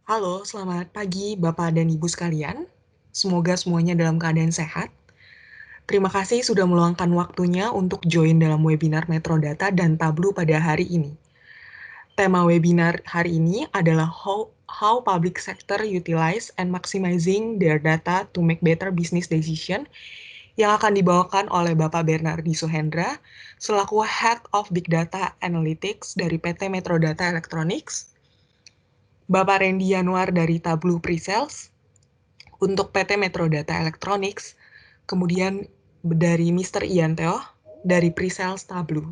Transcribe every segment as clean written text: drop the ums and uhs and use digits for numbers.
Halo, selamat pagi Bapak dan Ibu sekalian. Semoga semuanya dalam keadaan sehat. Terima kasih sudah meluangkan waktunya untuk join dalam webinar Metrodata dan Tablu pada hari ini. Tema webinar hari ini adalah how public sector utilize and maximizing their data to make better business decision yang akan dibawakan oleh Bapak Bernardi Suhendra selaku Head of Big Data Analytics dari PT Metrodata Electronics, Bapak Randy Yanuar dari Tablu Presales untuk PT Metrodata Electronics, kemudian dari Mr. Ian Teo dari Presales Tablu.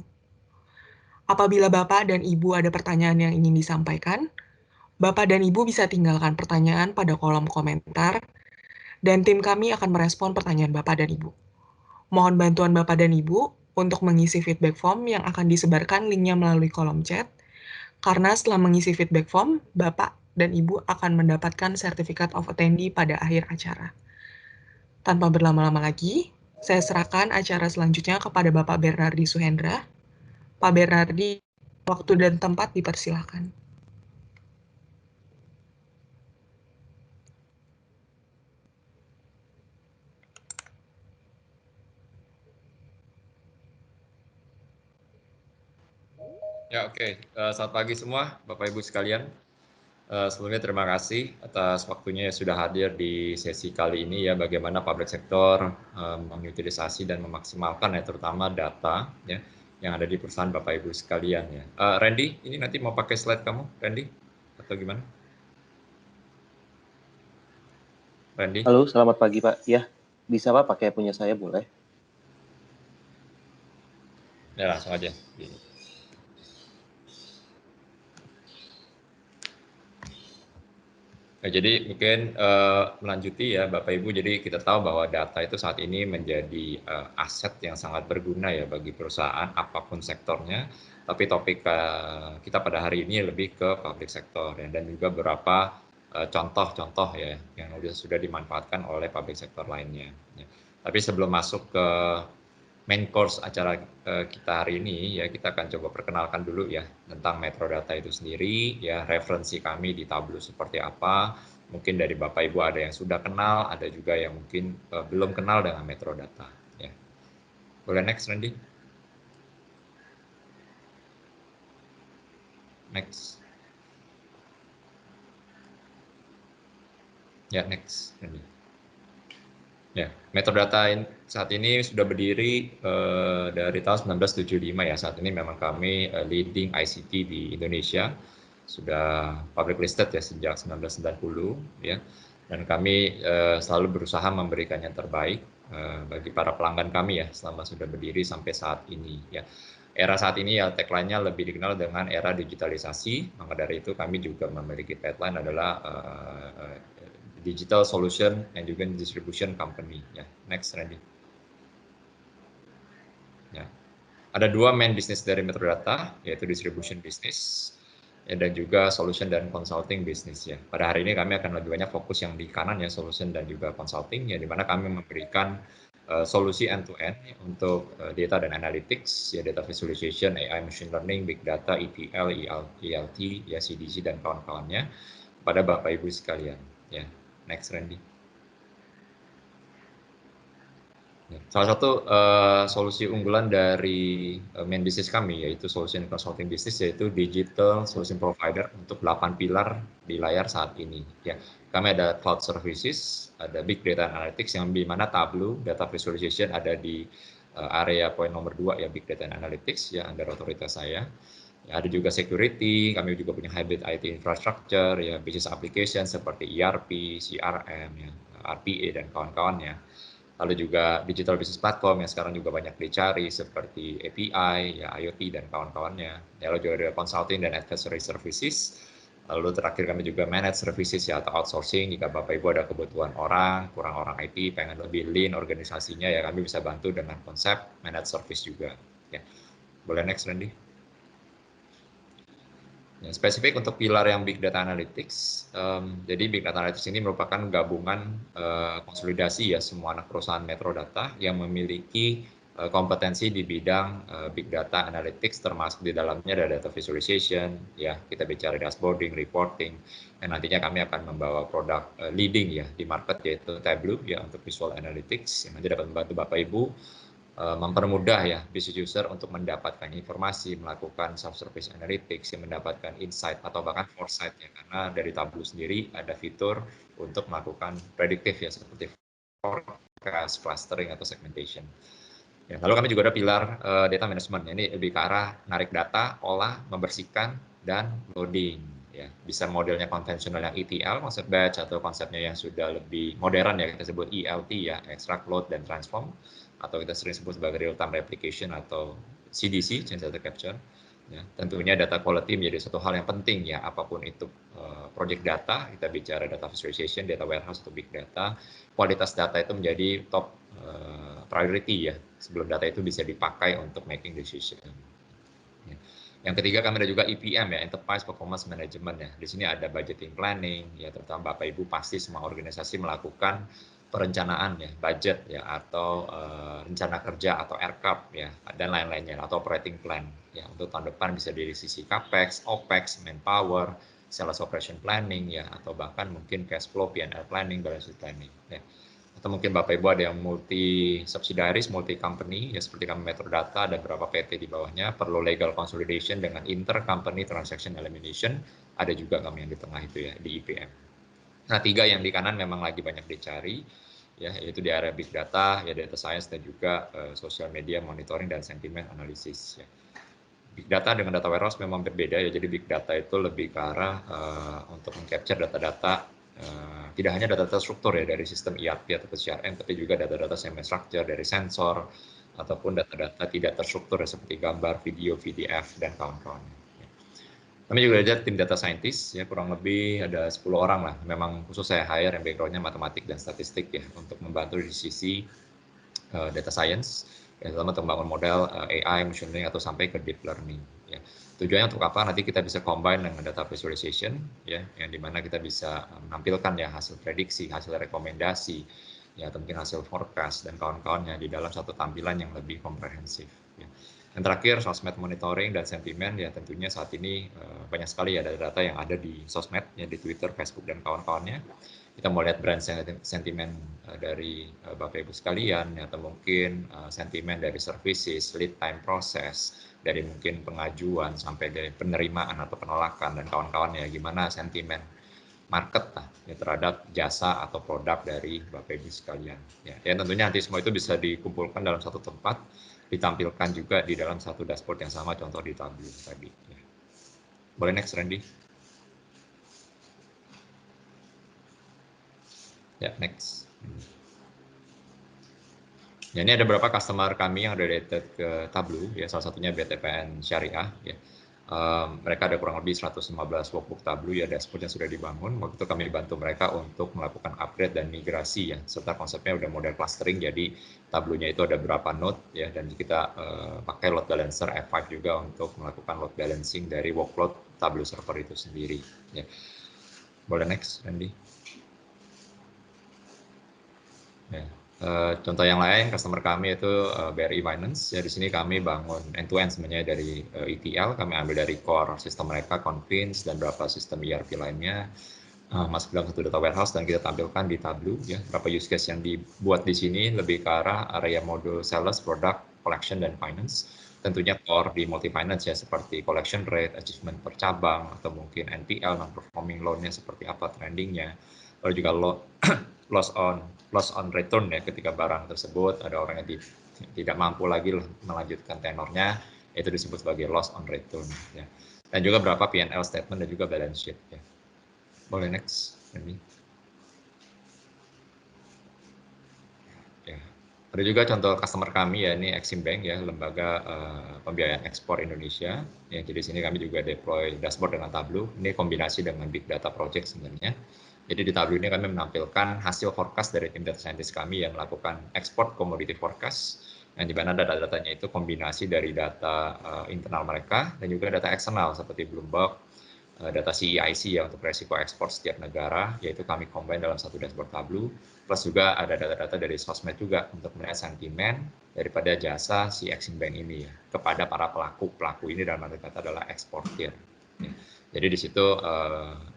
Apabila Bapak dan Ibu ada pertanyaan yang ingin disampaikan, Bapak dan Ibu bisa tinggalkan pertanyaan pada kolom komentar, dan tim kami akan merespon pertanyaan Bapak dan Ibu. Mohon bantuan Bapak dan Ibu untuk mengisi feedback form yang akan disebarkan linknya melalui kolom chat, karena setelah mengisi feedback form, Bapak dan Ibu akan mendapatkan sertifikat of attendee pada akhir acara. Tanpa berlama-lama lagi, saya serahkan acara selanjutnya kepada Bapak Bernardi Suhendra. Pak Bernardi, waktu dan tempat dipersilahkan. Ya, oke. Selamat pagi semua, Bapak Ibu sekalian. Sebelumnya terima kasih atas waktunya yang sudah hadir di sesi kali ini ya, bagaimana public sector mengutilisasi dan memaksimalkan ya, terutama data ya yang ada di perusahaan Bapak Ibu sekalian ya. Randy, ini nanti mau pakai slide kamu, Randy, atau gimana? Randy? Halo, selamat pagi Pak. Ya, bisa Pak pakai punya saya boleh? Ya, langsung aja. Nah, jadi mungkin melanjuti ya Bapak Ibu, jadi kita tahu bahwa data itu saat ini menjadi aset yang sangat berguna ya bagi perusahaan apapun sektornya, tapi topik kita pada hari ini lebih ke public sector ya, dan juga beberapa contoh-contoh ya yang sudah dimanfaatkan oleh public sector lainnya. Ya. Tapi sebelum masuk ke main course acara kita hari ini, ya kita akan coba perkenalkan dulu ya tentang metrodata itu sendiri, ya referensi kami di Tableau seperti apa. Mungkin dari Bapak Ibu ada yang sudah kenal, ada juga yang mungkin belum kenal dengan metrodata. Ya. Boleh next, Randy? Next. Ya, next, Randy. Ya, metrodata saat ini sudah berdiri dari tahun 1975 ya. Saat ini memang kami leading ICT di Indonesia, sudah public listed ya sejak 1990 ya. Dan kami selalu berusaha memberikan yang terbaik bagi para pelanggan kami ya selama sudah berdiri sampai saat ini ya. Era saat ini ya tagline-nya lebih dikenal dengan era digitalisasi. Maka dari itu kami juga memiliki tagline adalah digital solution and juga distribution company. Ya, next Randy. Ya, ada dua main bisnis dari Metrodata, yaitu distribution business ya, dan juga solution dan consulting business ya. Pada hari ini kami akan lebih banyak fokus yang di kanan ya, solution dan juga consulting ya, di mana kami memberikan solusi end-to-end untuk data dan analytics ya, data visualization, AI, machine learning, big data, ETL, ELT, ya CDC dan kawan-kawannya pada Bapak Ibu sekalian. Ya, next Randy. Salah satu solusi unggulan dari main bisnis kami yaitu solution consulting business, yaitu digital solution provider untuk 8 pilar di layar saat ini. Ya, kami ada cloud services, ada big data analytics yang di mana Tableau data visualization ada di area poin nomor 2 ya, big data analytics ya, under otoritas saya. Ya, ada juga security, kami juga punya hybrid IT infrastructure ya, business application seperti ERP, CRM ya, RPA dan kawan-kawannya. Lalu juga digital business platform yang sekarang juga banyak dicari seperti API, ya IoT dan kawan-kawannya. Lalu juga ada consulting dan advisory services. Lalu terakhir kami juga manage services ya, atau outsourcing. Jika Bapak Ibu ada kebutuhan orang, kurang orang IT, pengen lebih lean organisasinya, ya kami bisa bantu dengan konsep manage service juga. Ya. Boleh next Randy. Ya, spesifik untuk pilar yang Big Data Analytics, jadi Big Data Analytics ini merupakan gabungan konsolidasi ya semua anak perusahaan Metrodata yang memiliki kompetensi di bidang Big Data Analytics, termasuk di dalamnya ada data visualization, ya kita bicara dashboarding, reporting, dan nantinya kami akan membawa produk leading ya di market yaitu Tableau ya untuk visual analytics yang nanti dapat membantu Bapak Ibu mempermudah ya business user untuk mendapatkan informasi, melakukan self-service analytics, yang mendapatkan insight atau bahkan foresight ya, karena dari Tableau sendiri ada fitur untuk melakukan prediktif ya seperti forecast, clustering atau segmentation. Ya, lalu kami juga ada pilar data management, ini lebih ke arah narik data, olah, membersihkan dan loading. Ya, bisa modelnya konvensional yang ETL, konsep batch, atau konsepnya yang sudah lebih modern ya kita sebut ELT ya, extract, load dan transform, atau kita sering sebut sebagai real time replication atau CDC, change data capture. Ya, tentunya data quality menjadi satu hal yang penting ya, apapun itu project data, kita bicara data visualization, data warehouse atau big data, kualitas data itu menjadi top priority ya, sebelum data itu bisa dipakai untuk making decision. Ya. Yang ketiga kami ada juga EPM ya, Enterprise Performance Management ya. Di sini ada budgeting planning ya, terutama Bapak Ibu pasti semua organisasi melakukan perencanaan ya, budget ya, atau rencana kerja atau RCAP ya, dan lain-lainnya, atau operating plan ya, untuk tahun depan bisa dari sisi CAPEX, OPEX, manpower, sales operation planning ya, atau bahkan mungkin cash flow, P&L planning, balance sheet planning ya. Atau mungkin Bapak Ibu ada yang multi subsidiaries, multi company, ya seperti kami Metrodata, ada beberapa PT di bawahnya, perlu legal consolidation dengan intercompany transaction elimination, ada juga kami yang di tengah itu ya, di IPM. Nah, tiga yang di kanan memang lagi banyak dicari, ya, yaitu di area big data, ya data science, dan juga social media monitoring dan sentiment analysis. Ya. Big data dengan data warehouse memang berbeda ya, jadi big data itu lebih ke arah untuk mengcapture data-data tidak hanya data-data struktur ya dari sistem ERP atau CRM, tapi juga data-data semi-structure dari sensor ataupun data-data tidak terstruktur ya, seperti gambar, video, PDF dan kawan-kawannya. Kami juga ada tim data scientist ya, kurang lebih ada 10 orang lah. Memang khusus saya hire yang backgroundnya matematik dan statistik ya, untuk membantu di sisi data science, ya, terutama untuk membangun model AI, machine learning atau sampai ke deep learning. Ya. Tujuannya untuk apa? Nanti kita bisa combine dengan data visualization, ya, yang dimana kita bisa menampilkan ya hasil prediksi, hasil rekomendasi, ya atau mungkin hasil forecast dan kawan-kawannya di dalam satu tampilan yang lebih komprehensif. Ya. Yang terakhir, sosmed monitoring dan sentimen, ya tentunya saat ini banyak sekali ya data-data yang ada di sosmed, ya di Twitter, Facebook, dan kawan-kawannya. Kita mau lihat brand sentimen dari Bapak Ibu sekalian, ya, atau mungkin sentimen dari services, lead time process, dari mungkin pengajuan sampai dari penerimaan atau penolakan dan kawan-kawannya, gimana sentimen market lah, ya, terhadap jasa atau produk dari Bapak Ibu sekalian. Ya, tentunya nanti semua itu bisa dikumpulkan dalam satu tempat, ditampilkan juga di dalam satu dashboard yang sama, contoh di Tableau tadi. Ya. Boleh next, Randy? Ya, next. Ya, ini ada beberapa customer kami yang related ke Tableau, ya salah satunya BTPN Syariah. Ya. Mereka ada kurang lebih 115 workbook Tableau, ya dashboard yang sudah dibangun. Waktu itu kami bantu mereka untuk melakukan upgrade dan migrasi, ya serta konsepnya udah model clustering, jadi Tableau-nya itu ada beberapa node, ya dan kita pakai load balancer F5 juga untuk melakukan load balancing dari workload Tableau server itu sendiri. Ya. Boleh next, Randy? Ya. Contoh yang lain, customer kami itu BRI Finance. Ya, di sini kami bangun end-to-end sebenarnya dari ETL, kami ambil dari core sistem mereka, Convince, dan beberapa sistem ERP lainnya, masuk dalam satu data warehouse dan kita tampilkan di Tableau. Ya, berapa use case yang dibuat di sini lebih ke arah area modul sales, product, collection, dan finance. Tentunya core di multi finance ya, seperti collection rate, achievement per cabang, atau mungkin NPL, non-performing loan-nya seperti apa trendingnya. Lalu juga loss on return ya, ketika barang tersebut ada orang yang tidak mampu lagi melanjutkan tenornya, itu disebut sebagai loss on return ya. Dan juga berapa P&L statement dan juga balance sheet ya. Boleh next, ini. Ya. Ada juga contoh customer kami ya, ini Exim Bank ya, lembaga pembiayaan ekspor Indonesia. Ya, jadi sini kami juga deploy dashboard dengan Tableau. Ini kombinasi dengan big data project sebenarnya. Jadi di Tableau ini kami menampilkan hasil forecast dari tim data scientist kami yang melakukan export commodity forecast, yang di mana data-datanya itu kombinasi dari data internal mereka dan juga data eksternal seperti Bloomberg, data CEIC ya untuk resiko ekspor setiap negara, yaitu kami combine dalam satu dashboard Tableau, plus juga ada data-data dari sosmed juga untuk melihat sentimen daripada jasa si Exim Bank ini ya kepada para pelaku ini, dalam arti kata adalah eksportir. Ya. Jadi di situ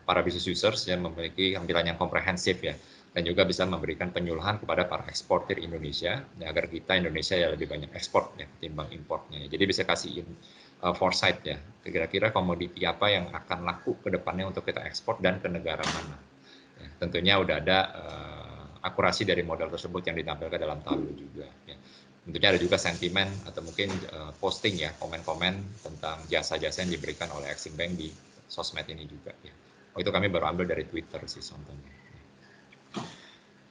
para business users yang memiliki tampilan yang komprehensif ya, dan juga bisa memberikan penyuluhan kepada para eksportir Indonesia ya, agar kita Indonesia ya lebih banyak ekspor ya ketimbang importnya. Jadi bisa kasih foresight ya, kira-kira komoditi apa yang akan laku ke depannya untuk kita ekspor dan ke negara mana. Ya, tentunya udah ada akurasi dari modal tersebut yang ditampilkan dalam Tableau juga. Ya. Tentunya ada juga sentimen atau mungkin posting ya, komen-komen tentang jasa-jasa yang diberikan oleh Exim Bank di sosmed ini juga. Ya. Oh, itu kami baru ambil dari Twitter sih contohnya.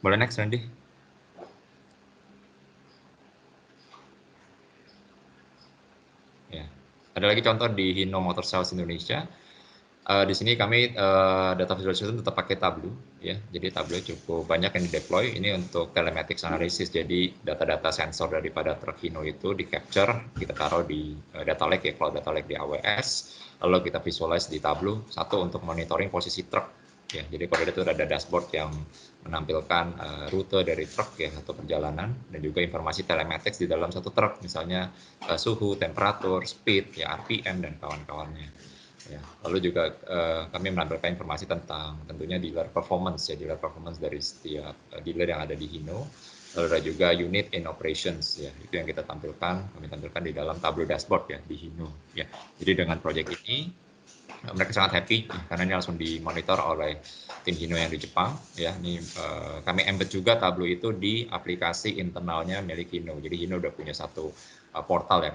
Boleh next, Randy? Ya. Ada lagi contoh di Hino Motor Sales Indonesia. Di sini kami data visualization tetap pakai Tableau ya. Jadi Tableau cukup banyak yang di-deploy ini untuk telematics analysis. Jadi data-data sensor daripada truk Hino itu di-capture, kita taruh di data lake ya, cloud data lake di AWS. Lalu kita visualize di Tableau, satu untuk monitoring posisi truk ya. Jadi pada itu ada dashboard yang menampilkan rute dari truk ya atau perjalanan, dan juga informasi telematics di dalam satu truk, misalnya suhu, temperatur, speed ya, RPM dan kawan-kawannya. Ya, lalu juga kami menampilkan informasi tentang tentunya dealer performance ya, dealer performance dari setiap dealer yang ada di Hino. Lalu ada juga unit in operations ya, itu yang kita tampilkan, kami tampilkan di dalam Tableau dashboard ya di Hino ya. Jadi dengan proyek ini mereka sangat happy karena ini langsung dimonitor oleh tim Hino yang di Jepang ya. Ini kami embed juga Tableau itu di aplikasi internalnya milik Hino. Jadi Hino udah punya satu portal ya,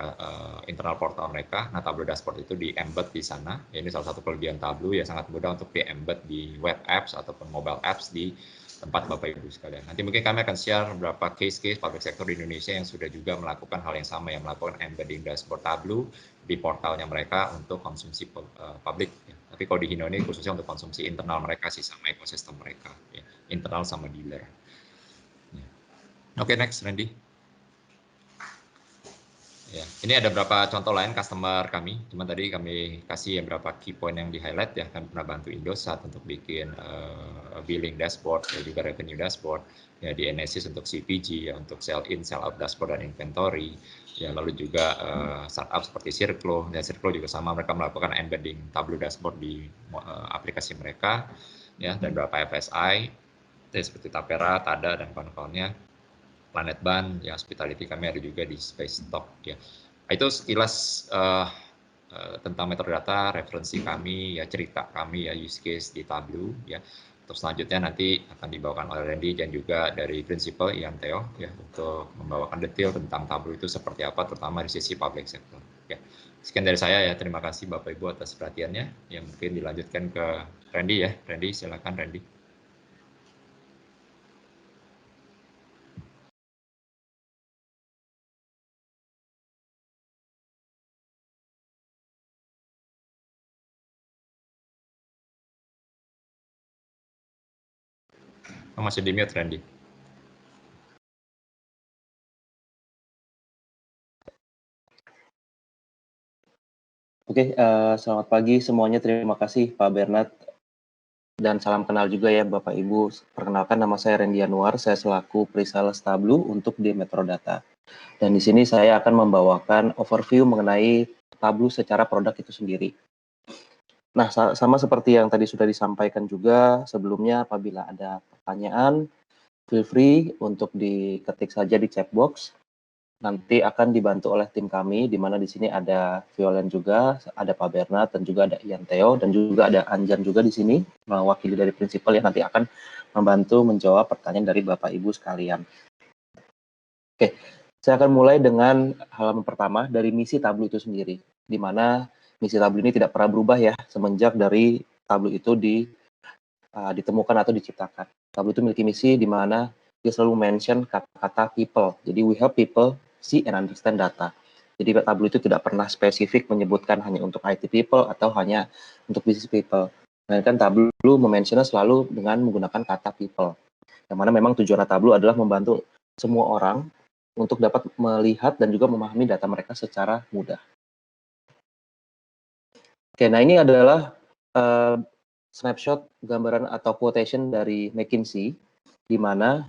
internal portal mereka. Nah, Tableau dashboard itu di-embed di sana. Ya, ini salah satu kelebihan Tableau ya, sangat mudah untuk di-embed di web apps ataupun mobile apps di tempat Bapak Ibu sekalian. Nanti mungkin kami akan share beberapa case-case public sector di Indonesia yang sudah juga melakukan hal yang sama, yang melakukan embedding dashboard Tableau di portalnya mereka untuk konsumsi publik. Ya. Tapi kalau di Hino ini khususnya untuk konsumsi internal mereka sih, sama ekosistem mereka, ya. Internal sama dealer. Ya. Oke, next, Randy. Ya, ini ada beberapa contoh lain customer kami. Cuma tadi kami kasih beberapa key point yang di highlight ya. Kami pernah bantu Indosat untuk bikin billing dashboard, dan juga revenue dashboard. Ya di Enesis untuk CPG, ya untuk sell in, sell out dashboard dan inventory. Ya lalu juga startup seperti Circlo. Dan Circlo juga sama, mereka melakukan embedding Tableau dashboard di aplikasi mereka. Ya dan beberapa FSI, seperti Tapera, Tada dan kawan-kawannya. Planet Ban, ya hospitality kami ada juga di Space Talk ya. Itu sekilas tentang metadata, referensi kami, ya cerita kami ya use case di Tableau ya. Untuk selanjutnya nanti akan dibawakan oleh Randy dan juga dari Principal Ian Theo ya untuk membawakan detail tentang Tableau itu seperti apa, terutama di sisi public sector. Ya. Sekian dari saya ya, terima kasih Bapak Ibu atas perhatiannya. Ya mungkin dilanjutkan ke Randy ya. Randy, silakan Randy. Masih di mute Randy. Oke, selamat pagi semuanya. Terima kasih Pak Bernard. Dan salam kenal juga ya Bapak Ibu. Perkenalkan, nama saya Randy Anwar. Saya selaku Pre-Sales Tableau untuk di Metrodata. Dan di sini saya akan membawakan overview mengenai Tableau secara produk itu sendiri. Nah, sama seperti yang tadi sudah disampaikan juga sebelumnya, apabila ada pertanyaan, feel free untuk diketik saja di chat box. Nanti akan dibantu oleh tim kami, di mana di sini ada Violen juga, ada Pak Bernard, dan juga ada Ian Theo, dan juga ada Anjan juga di sini, mewakili dari prinsipal yang nanti akan membantu menjawab pertanyaan dari Bapak Ibu sekalian. Oke, saya akan mulai dengan halaman pertama dari misi Tableau itu sendiri, di mana misi Tableau ini tidak pernah berubah ya, semenjak dari Tableau itu ditemukan atau diciptakan. Tableau itu memiliki misi di mana dia selalu mention kata-kata people. Jadi we help people see and understand data. Jadi Tableau itu tidak pernah spesifik menyebutkan hanya untuk IT people atau hanya untuk business people. Melainkan Tableau mementionnya selalu dengan menggunakan kata people. Yang mana memang tujuan Tableau adalah membantu semua orang untuk dapat melihat dan juga memahami data mereka secara mudah. Oke, nah ini adalah snapshot gambaran atau quotation dari McKinsey, di mana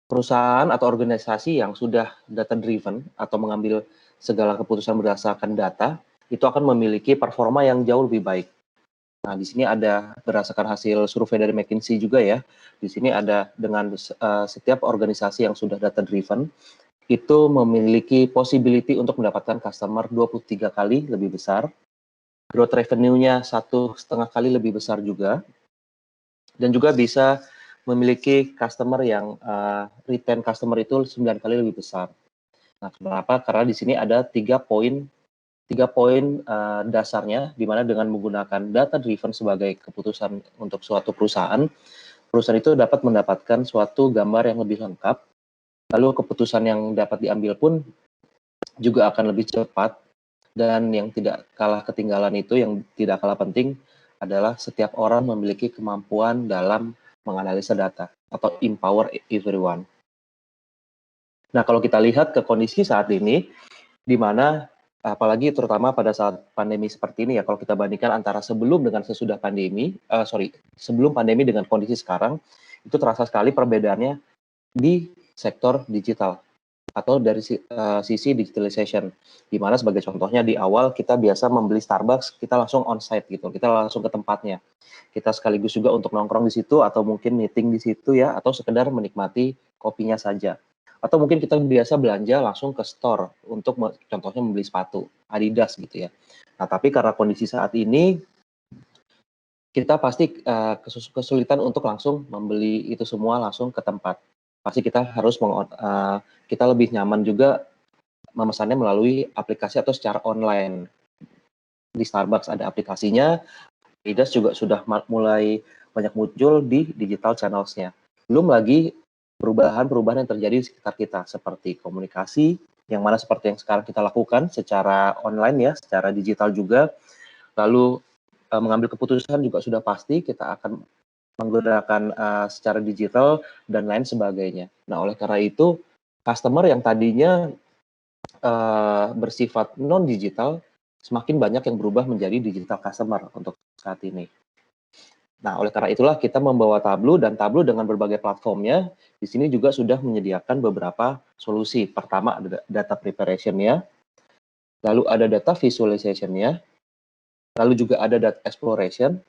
perusahaan atau organisasi yang sudah data driven atau mengambil segala keputusan berdasarkan data, itu akan memiliki performa yang jauh lebih baik. Nah, di sini ada berdasarkan hasil survei dari McKinsey juga ya. Di sini ada dengan setiap organisasi yang sudah data driven, itu memiliki possibility untuk mendapatkan customer 23 kali lebih besar, growth revenue-nya 1,5 kali lebih besar juga, dan juga bisa memiliki customer yang retain customer itu 9 kali lebih besar. Nah, kenapa? Karena di sini ada 3 poin dasarnya, di mana dengan menggunakan data driven sebagai keputusan untuk suatu perusahaan itu dapat mendapatkan suatu gambar yang lebih lengkap. Lalu keputusan yang dapat diambil pun juga akan lebih cepat. Dan yang tidak kalah ketinggalan itu, yang tidak kalah penting, adalah setiap orang memiliki kemampuan dalam menganalisa data atau empower everyone. Nah, kalau kita lihat ke kondisi saat ini, di mana apalagi terutama pada saat pandemi seperti ini ya, kalau kita bandingkan antara sebelum dengan sesudah pandemi, sebelum pandemi dengan kondisi sekarang, itu terasa sekali perbedaannya di sektor digital atau dari sisi digitalization, di mana sebagai contohnya di awal kita biasa membeli Starbucks, kita langsung on-site gitu, kita langsung ke tempatnya. Kita sekaligus juga untuk nongkrong di situ atau mungkin meeting di situ ya, atau sekedar menikmati kopinya saja. Atau mungkin kita biasa belanja langsung ke store untuk contohnya membeli sepatu, Adidas gitu ya. Nah, tapi karena kondisi saat ini, kita pasti kesulitan untuk langsung membeli itu semua langsung ke tempat. Pasti kita harus kita lebih nyaman juga memesannya melalui aplikasi atau secara online. Di Starbucks ada aplikasinya, Adidas juga sudah mulai banyak muncul di digital channels-nya. Belum lagi perubahan-perubahan yang terjadi di sekitar kita, seperti komunikasi, yang mana seperti yang sekarang kita lakukan secara online ya, secara digital juga. Lalu mengambil keputusan juga sudah pasti kita akan menggunakan secara digital dan lain sebagainya. Nah, oleh karena itu, customer yang tadinya bersifat non-digital, semakin banyak yang berubah menjadi digital customer untuk saat ini. Nah, oleh karena itulah kita membawa Tableau, dan Tableau dengan berbagai platformnya, di sini juga sudah menyediakan beberapa solusi. Pertama ada data preparation-nya, lalu ada data visualization-nya, lalu juga ada data exploration,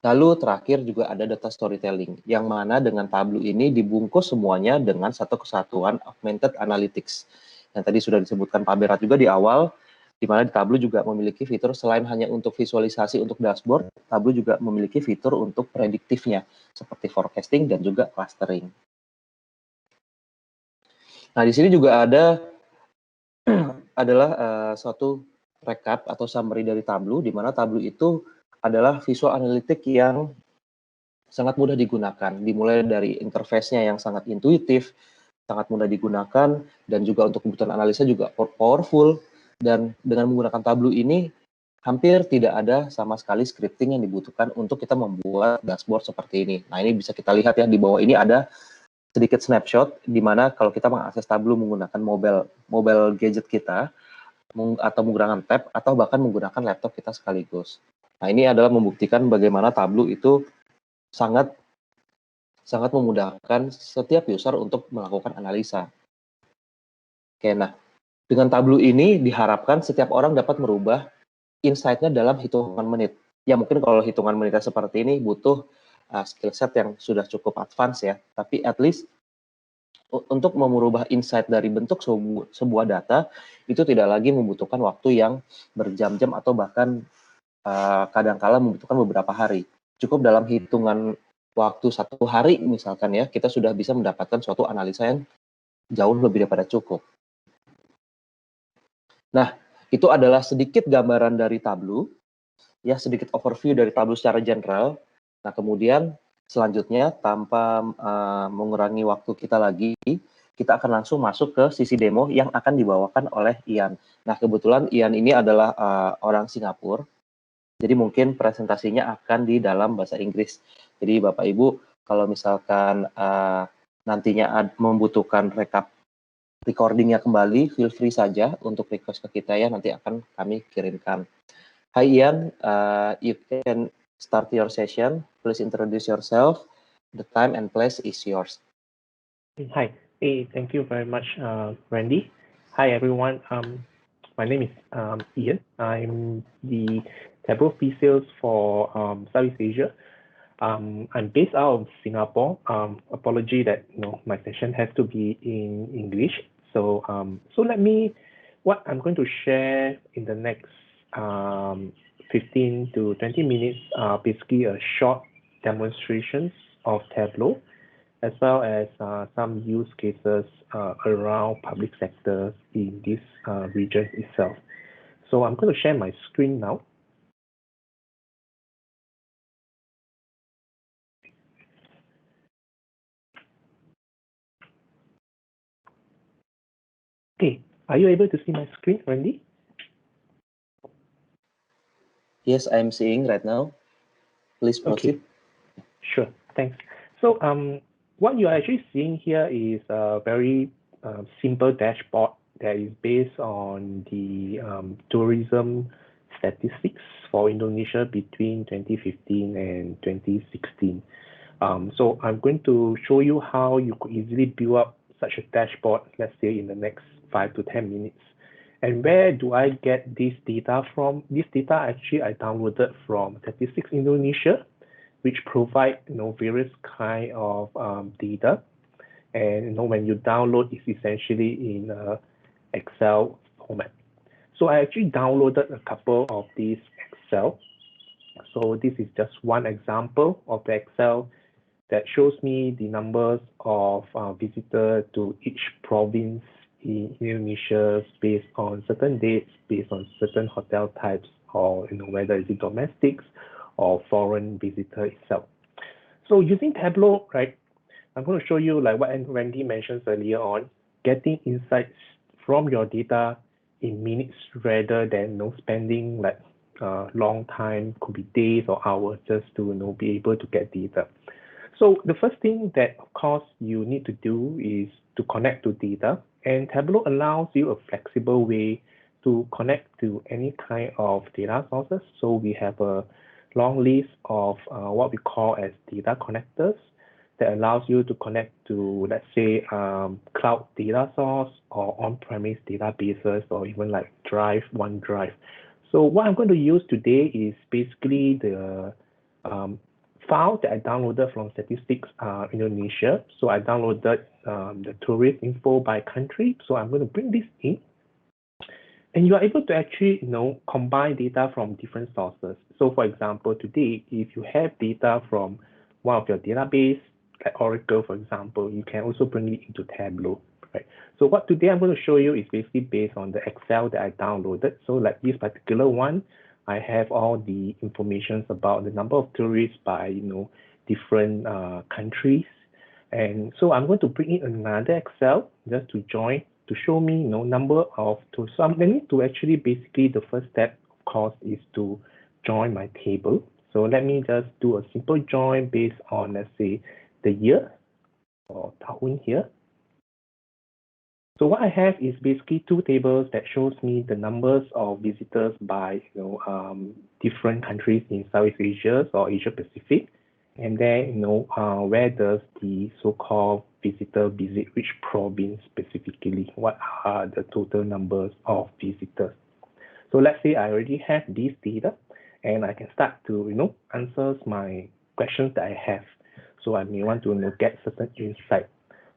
lalu terakhir juga ada data storytelling, yang mana dengan Tableau ini dibungkus semuanya dengan satu kesatuan augmented analytics. Yang tadi sudah disebutkan Pak Berat juga di awal, di mana Tableau juga memiliki fitur selain hanya untuk visualisasi untuk dashboard, Tableau juga memiliki fitur untuk prediktifnya, seperti forecasting dan juga clustering. Nah, di sini juga ada adalah suatu recap atau summary dari Tableau, di mana Tableau itu adalah visual analytic yang sangat mudah digunakan, dimulai dari interface-nya yang sangat intuitif, sangat mudah digunakan, dan juga untuk kebutuhan analisa juga powerful. Dan dengan menggunakan Tableau ini, hampir tidak ada sama sekali scripting yang dibutuhkan untuk kita membuat dashboard seperti ini. Nah, ini bisa kita lihat ya, di bawah ini ada sedikit snapshot, di mana kalau kita mengakses Tableau menggunakan mobile gadget kita, atau menggunakan tab, atau bahkan menggunakan laptop kita sekaligus. Nah, ini adalah membuktikan bagaimana Tableau itu sangat memudahkan setiap user untuk melakukan analisa. Oke, nah, dengan Tableau ini diharapkan setiap orang dapat merubah insight-nya dalam hitungan menit. Ya, mungkin kalau hitungan menitnya seperti ini butuh skill set yang sudah cukup advance ya, tapi at least untuk merubah insight dari bentuk sebuah data, itu tidak lagi membutuhkan waktu yang berjam-jam atau bahkan kadangkala membutuhkan beberapa hari. Cukup dalam hitungan waktu 1 hari misalkan ya, kita sudah bisa mendapatkan suatu analisa yang jauh lebih daripada cukup. Nah, itu adalah sedikit gambaran dari Tableau, ya, sedikit overview dari Tableau secara general. Nah, kemudian selanjutnya tanpa mengurangi waktu kita lagi, kita akan langsung masuk ke sisi demo yang akan dibawakan oleh Ian. Nah, kebetulan Ian ini adalah orang Singapura, jadi mungkin presentasinya akan di dalam bahasa Inggris. Jadi Bapak Ibu, kalau misalkan nantinya membutuhkan recordingnya kembali, feel free saja untuk request ke kita ya, nanti akan kami kirimkan. Hi Ian, you can start your session. Please introduce yourself. The time and place is yours. Hi. Hey, thank you very much, Randy. Hi, everyone. My name is Ian. I'm the Tableau pre-sales for Southeast Asia. I'm based out of Singapore. Apology that my session has to be in English. So what I'm going to share in the next 15 to 20 minutes are basically a short demonstrations of Tableau, as well as some use cases around public sectors in this region itself. So I'm going to share my screen now. Okay, are you able to see my screen, Randy? Yes, I'm seeing right now. Please proceed. Okay. Sure, thanks. So what you're actually seeing here is a very simple dashboard that is based on the tourism statistics for Indonesia between 2015 and 2016. So I'm going to show you how you could easily build up such a dashboard, let's say in the next 5 to 10 minutes. And where do I get this data from? This data actually I downloaded from Statistics Indonesia, which provide various kind of data. And when you download, it's essentially in Excel format. So I actually downloaded a couple of these Excel. So this is just one example of the Excel that shows me the numbers of visitors to each province in Indonesia based on certain dates, based on certain hotel types, or whether it's domestics or foreign visitor itself. So using Tableau, right, I'm going to show you like what Randy mentioned earlier on, getting insights from your data in minutes rather than spending like long time, could be days or hours just to be able to get data. So the first thing that of course you need to do is to connect to data, and Tableau allows you a flexible way to connect to any kind of data sources. So we have a long list of what we call as data connectors that allows you to connect to, let's say, cloud data source or on-premise databases, or even like Drive, OneDrive. So what I'm going to use today is basically the file that I downloaded from Statistics Indonesia. So I downloaded the tourist info by country. So I'm going to bring this in. And you are able to actually, combine data from different sources. So for example, today, if you have data from one of your database, like Oracle, for example, you can also bring it into Tableau, right? So what today I'm going to show you is basically based on the Excel that I downloaded. So like this particular one, I have all the information about the number of tourists by, different countries. And so I'm going to bring in another Excel just to join, to show me, number of, so I'm going to actually basically the first step, of course, is to join my table. So let me just do a simple join based on, let's say, the year or tahun here. So what I have is basically two tables that shows me the numbers of visitors by different countries in Southeast Asia or Asia Pacific, and then where does the so-called visitor visit which province specifically? What are the total numbers of visitors? So let's say I already have this data, and I can start to answer my questions that I have. So I may want to get certain insight.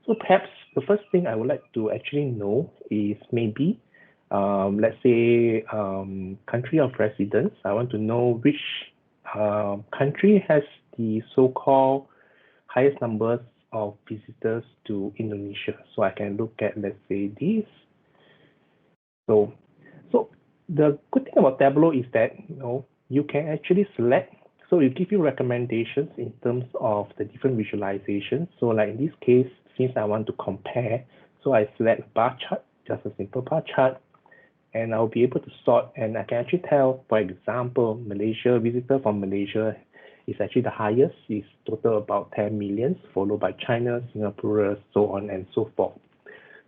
So perhaps the first thing I would like to actually know is maybe, let's say, country of residence. I want to know which country has the so-called highest numbers of visitors to Indonesia. So I can look at, let's say, this. So the good thing about Tableau is that you can actually select. So it gives you recommendations in terms of the different visualizations. So like in this case, since I want to compare, so I select bar chart, just a simple bar chart, and I'll be able to sort, and I can actually tell, for example, Malaysia, visitor from Malaysia is actually the highest, is total about 10 million, followed by China, Singapore, so on and so forth.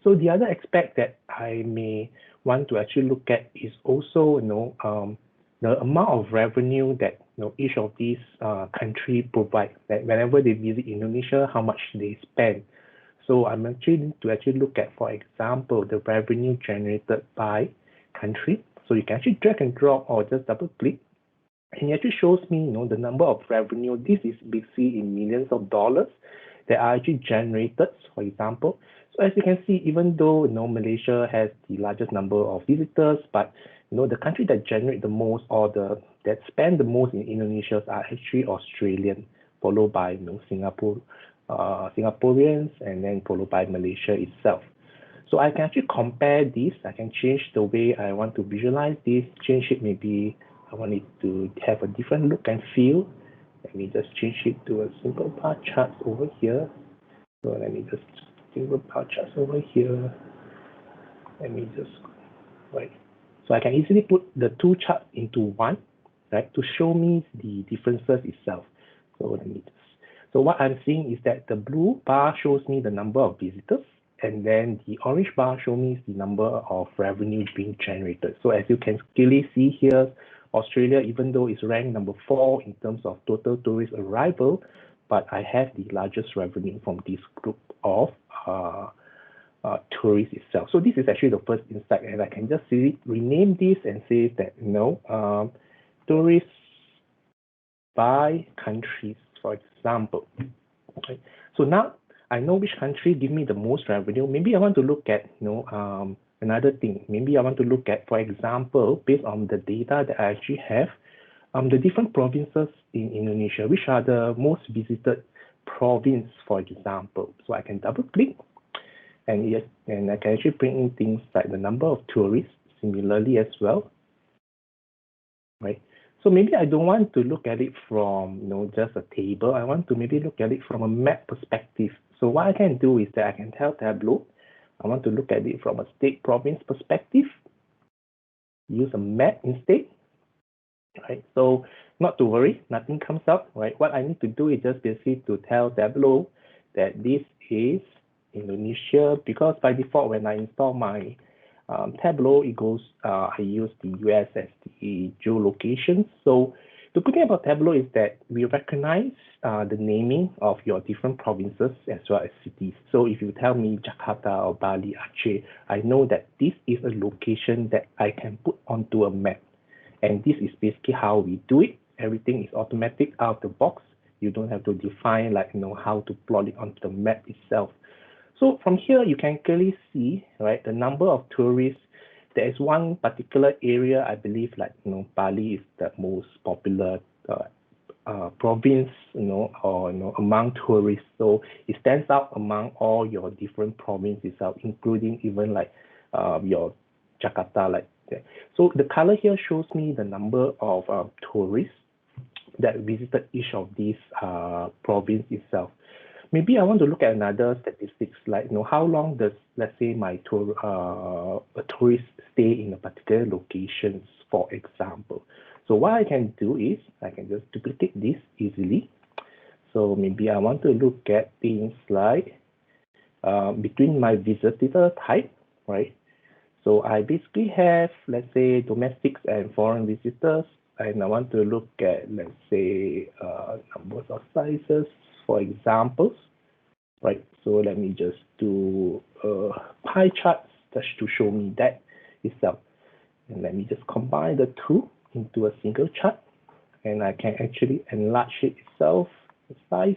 So the other aspect that I may want to actually look at is also, the amount of revenue that each of these country provide. That whenever they visit Indonesia, how much they spend. So I'm actually to look at, for example, the revenue generated by country. So you can actually drag and drop or just double click, and it actually shows me the number of revenue. This is basically in millions of dollars that are actually generated, for example. So as you can see, even though Malaysia has the largest number of visitors, but the country that generate the most or that spend the most in Indonesia are actually Australian, followed by Singapore, Singaporeans, and then followed by Malaysia itself. So I can actually compare this. I can change the way I want to visualize this. Change it, maybe I want it to have a different look and feel. Let me just change it to a simple bar chart over here. So let me just simple bar charts over here. Let me just, right. So I can easily put the two charts into one, right, to show me the differences itself. So let me just, so what I'm seeing is that the blue bar shows me the number of visitors, and then the orange bar shows me the number of revenue being generated. So as you can clearly see here, Australia, even though it's ranked number 4 in terms of total tourist arrival, but I have the largest revenue from this group of tourists itself. So this is actually the first insight, and I can just rename this and say that tourists by countries, for example. Okay. So now I know which country give me the most revenue. Maybe I want to look at another thing. Maybe I want to look at, for example, based on the data that I actually have, the different provinces in Indonesia, which are the most visited province, for example. So I can double click, and yes, and I can actually bring in things like the number of tourists similarly as well, right? So maybe I don't want to look at it from just a table. I want to maybe look at it from a map perspective. So what I can do is that I can tell Tableau, I want to look at it from a state province perspective. Use a map instead, right? So not to worry, nothing comes up, right? What I need to do is just basically to tell Tableau that this is Indonesia, because by default, when I install my Tableau, I use the US as the geolocation. So the good thing about Tableau is that we recognize the naming of your different provinces as well as cities. So if you tell me Jakarta or Bali, Aceh, I know that this is a location that I can put onto a map. And this is basically how we do it. Everything is automatic out of the box. You don't have to define how to plot it onto the map itself. So from here, you can clearly see, right, the number of tourists. There is one particular area, I believe, Bali is the most popular province, among tourists. So it stands out among all your different provinces, including even your Jakarta, like that. So the color here shows me the number of tourists that visited each of these province itself. Maybe I want to look at another statistics, how long does, let's say, a tourist stay in a particular location, for example. So what I can do is I can just duplicate this easily. So maybe I want to look at things like between my visitor type, right? So I basically have, let's say, domestics and foreign visitors, and I want to look at, let's say, numbers of sizes, for examples, right? So let me just do pie charts just to show me that itself. And let me just combine the two into a single chart, and I can actually enlarge it itself, the size.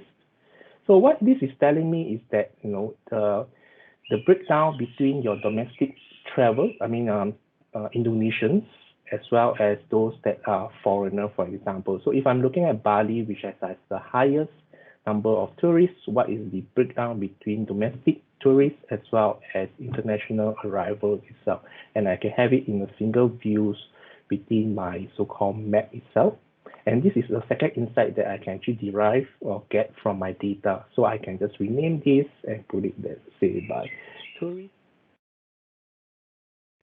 So what this is telling me is that, the breakdown between your domestic travel, Indonesians, as well as those that are foreigner, for example. So if I'm looking at Bali, which has the highest number of tourists, what is the breakdown between domestic tourists as well as international arrival itself? And I can have it in a single views within my so-called map itself. And this is the second insight that I can actually derive or get from my data. So I can just rename this and put it there, say by tourist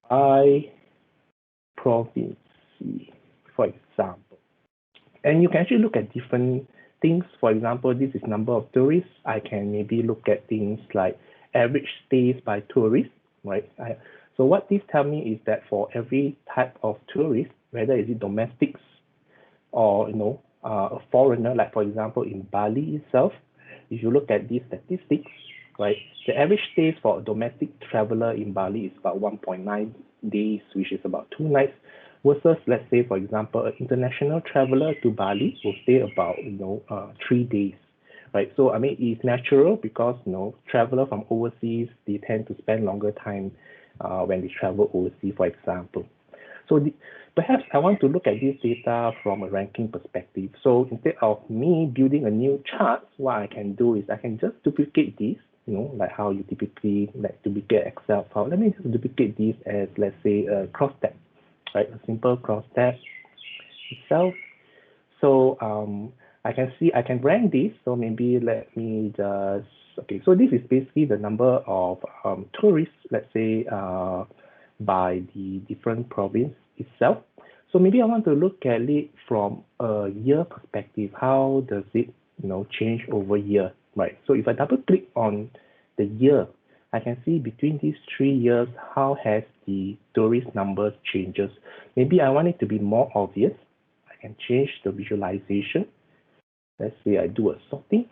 by province, for example. And you can actually look at different things. For example, this is number of tourists. I can maybe look at things like average stays by tourists, right? So what this tells me is that for every type of tourist, whether is it domestics or a foreigner, like for example in Bali itself, if you look at these statistics, right, the average stays for a domestic traveler in Bali is about 1.9 days, which is about 2 nights, versus, let's say, for example, an international traveler to Bali will stay about 3 days, right? So it's natural because traveler from overseas, they tend to spend longer time when they travel overseas, for example. So perhaps I want to look at this data from a ranking perspective. So instead of me building a new chart, what I can do is I can just duplicate this, like how you typically duplicate Excel file. Let me just duplicate this as, let's say, a cross tab, right? A simple cross tab itself. So I can rank this. So maybe let me just, okay, so this is basically the number of tourists, let's say, by the different province itself. So maybe I want to look at it from a year perspective. How does it change over year, right? So if I double click on the year, I can see between these 3 years, how has the tourist numbers changes. Maybe I want it to be more obvious. I can change the visualization. Let's say I do a sorting,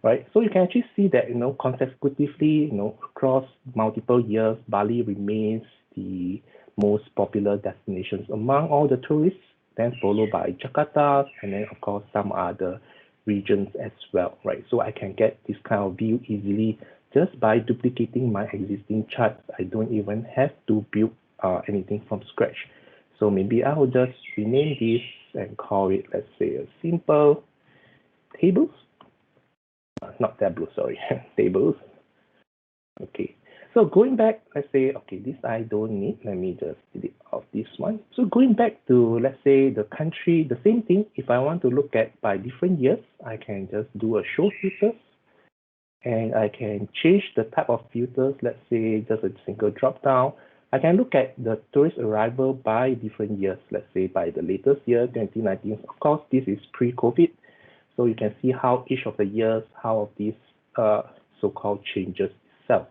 right? So you can actually see that, consecutively, across multiple years, Bali remains the most popular destinations among all the tourists, then followed by Jakarta, and then of course some other regions as well, right? So I can get this kind of view easily just by duplicating my existing charts. I don't even have to build anything from scratch. So maybe I will just rename this and call it, let's say, a simple tables. Not Tableau, sorry, tables. Okay. So going back, let's say, okay, this I don't need. Let me just delete off this one. So going back to, let's say, the country, the same thing. If I want to look at by different years, I can just do a show filters. And I can change the type of filters, let's say just a single drop down. I can look at the tourist arrival by different years, let's say by the latest year, 2019. Of course, this is pre-COVID. So you can see how each of the years, how of these so-called changes itself.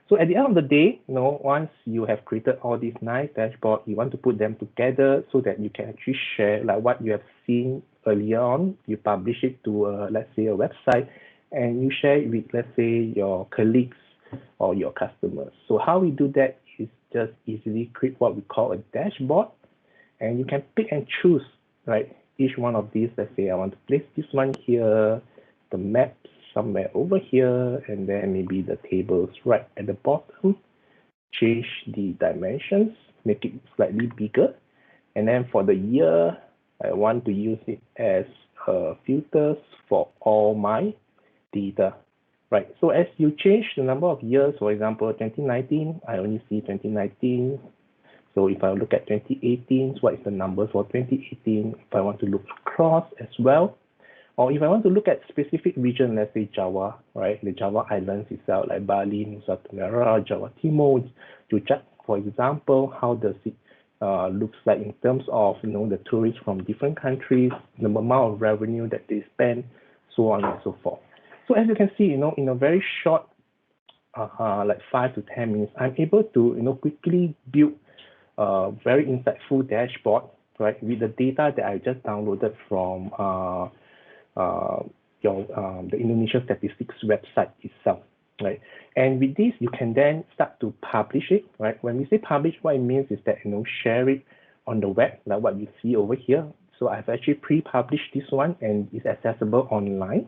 So at the end of the day, once you have created all these nice dashboards, you want to put them together so that you can actually share like what you have seen earlier on. You publish it to, let's say, a website, and you share it with, let's say, your colleagues or your customers. So how we do that is just easily create what we call a dashboard, and you can pick and choose, right? Each one of these, let's say I want to place this one here, the maps somewhere over here, and then maybe the tables right at the bottom. Change the dimensions, make it slightly bigger. And then for the year, I want to use it as filters for all my data, right? So as you change the number of years, for example, 2019, I only see 2019. So if I look at 2018, what is the numbers for 2018? If I want to look across as well, or if I want to look at specific region, let's say Java, right? The Java Islands itself, like Bali, Nusa Tenggara, Jawa Timur, to check, for example, how does it looks like in terms of the tourists from different countries, the amount of revenue that they spend, so on and so forth. So as you can see, in a very short, like 5 to 10 minutes, I'm able to quickly build a very insightful dashboard, right, with the data that I just downloaded from the Indonesia Statistics website itself, right? And with this, you can then start to publish it, right? When we say publish, what it means is that share it on the web, like what you see over here. So I've actually pre-published this one, and it's accessible online.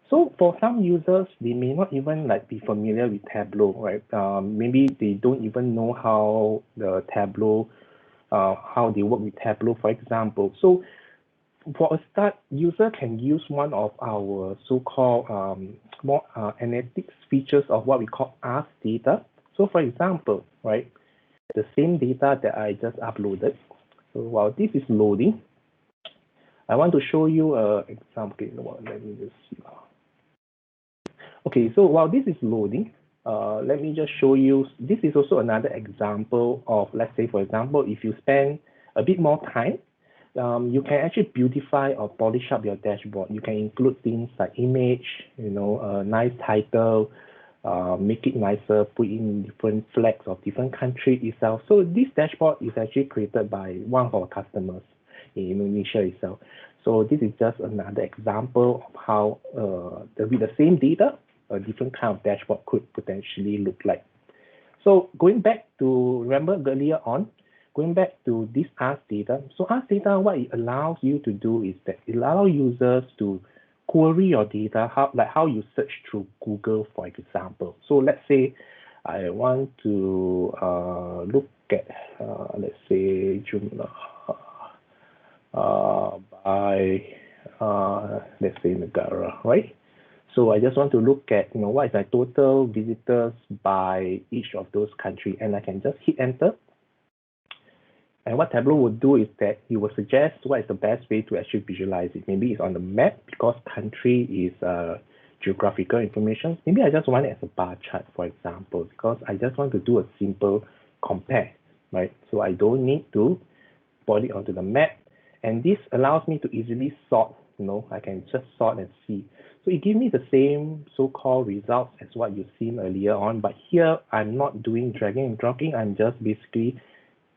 So for some users, they may not even be familiar with Tableau, right? Maybe they don't even know how the Tableau, how they work with Tableau, for example. So for a start, user can use one of our so-called more analytics features of what we call Ask Data. So for example, right, the same data that I just uploaded. So while this is loading, I want to show you an example. Okay, let me just see. Okay, so while this is loading, let me just show you. This is also another example of, let's say, for example, if you spend a bit more time, you can actually beautify or polish up your dashboard. You can include things like image, a nice title, make it nicer, put in different flags of different country itself. So this dashboard is actually created by one of our customers in Indonesia itself. So this is just another example of how with the same data, a different kind of dashboard could potentially look like. So going back to, remember earlier on, going back to this Ask Data. So Ask Data, what it allows you to do is that it allows users to query your data, how you search through Google, for example. So let's say I want to look at, let's say, Joomla by, let's say, Negara, right? So I just want to look at, what is my total visitors by each of those countries, and I can just hit enter. And what Tableau will do is that it will suggest what is the best way to actually visualize it. Maybe it's on the map because country is geographical information. Maybe I just want it as a bar chart, for example, because I just want to do a simple compare, right? So I don't need to put it onto the map. And this allows me to easily sort, I can just sort and see. So it gives me the same so-called results as what you've seen earlier on. But here, I'm not doing dragging and dropping. I'm just basically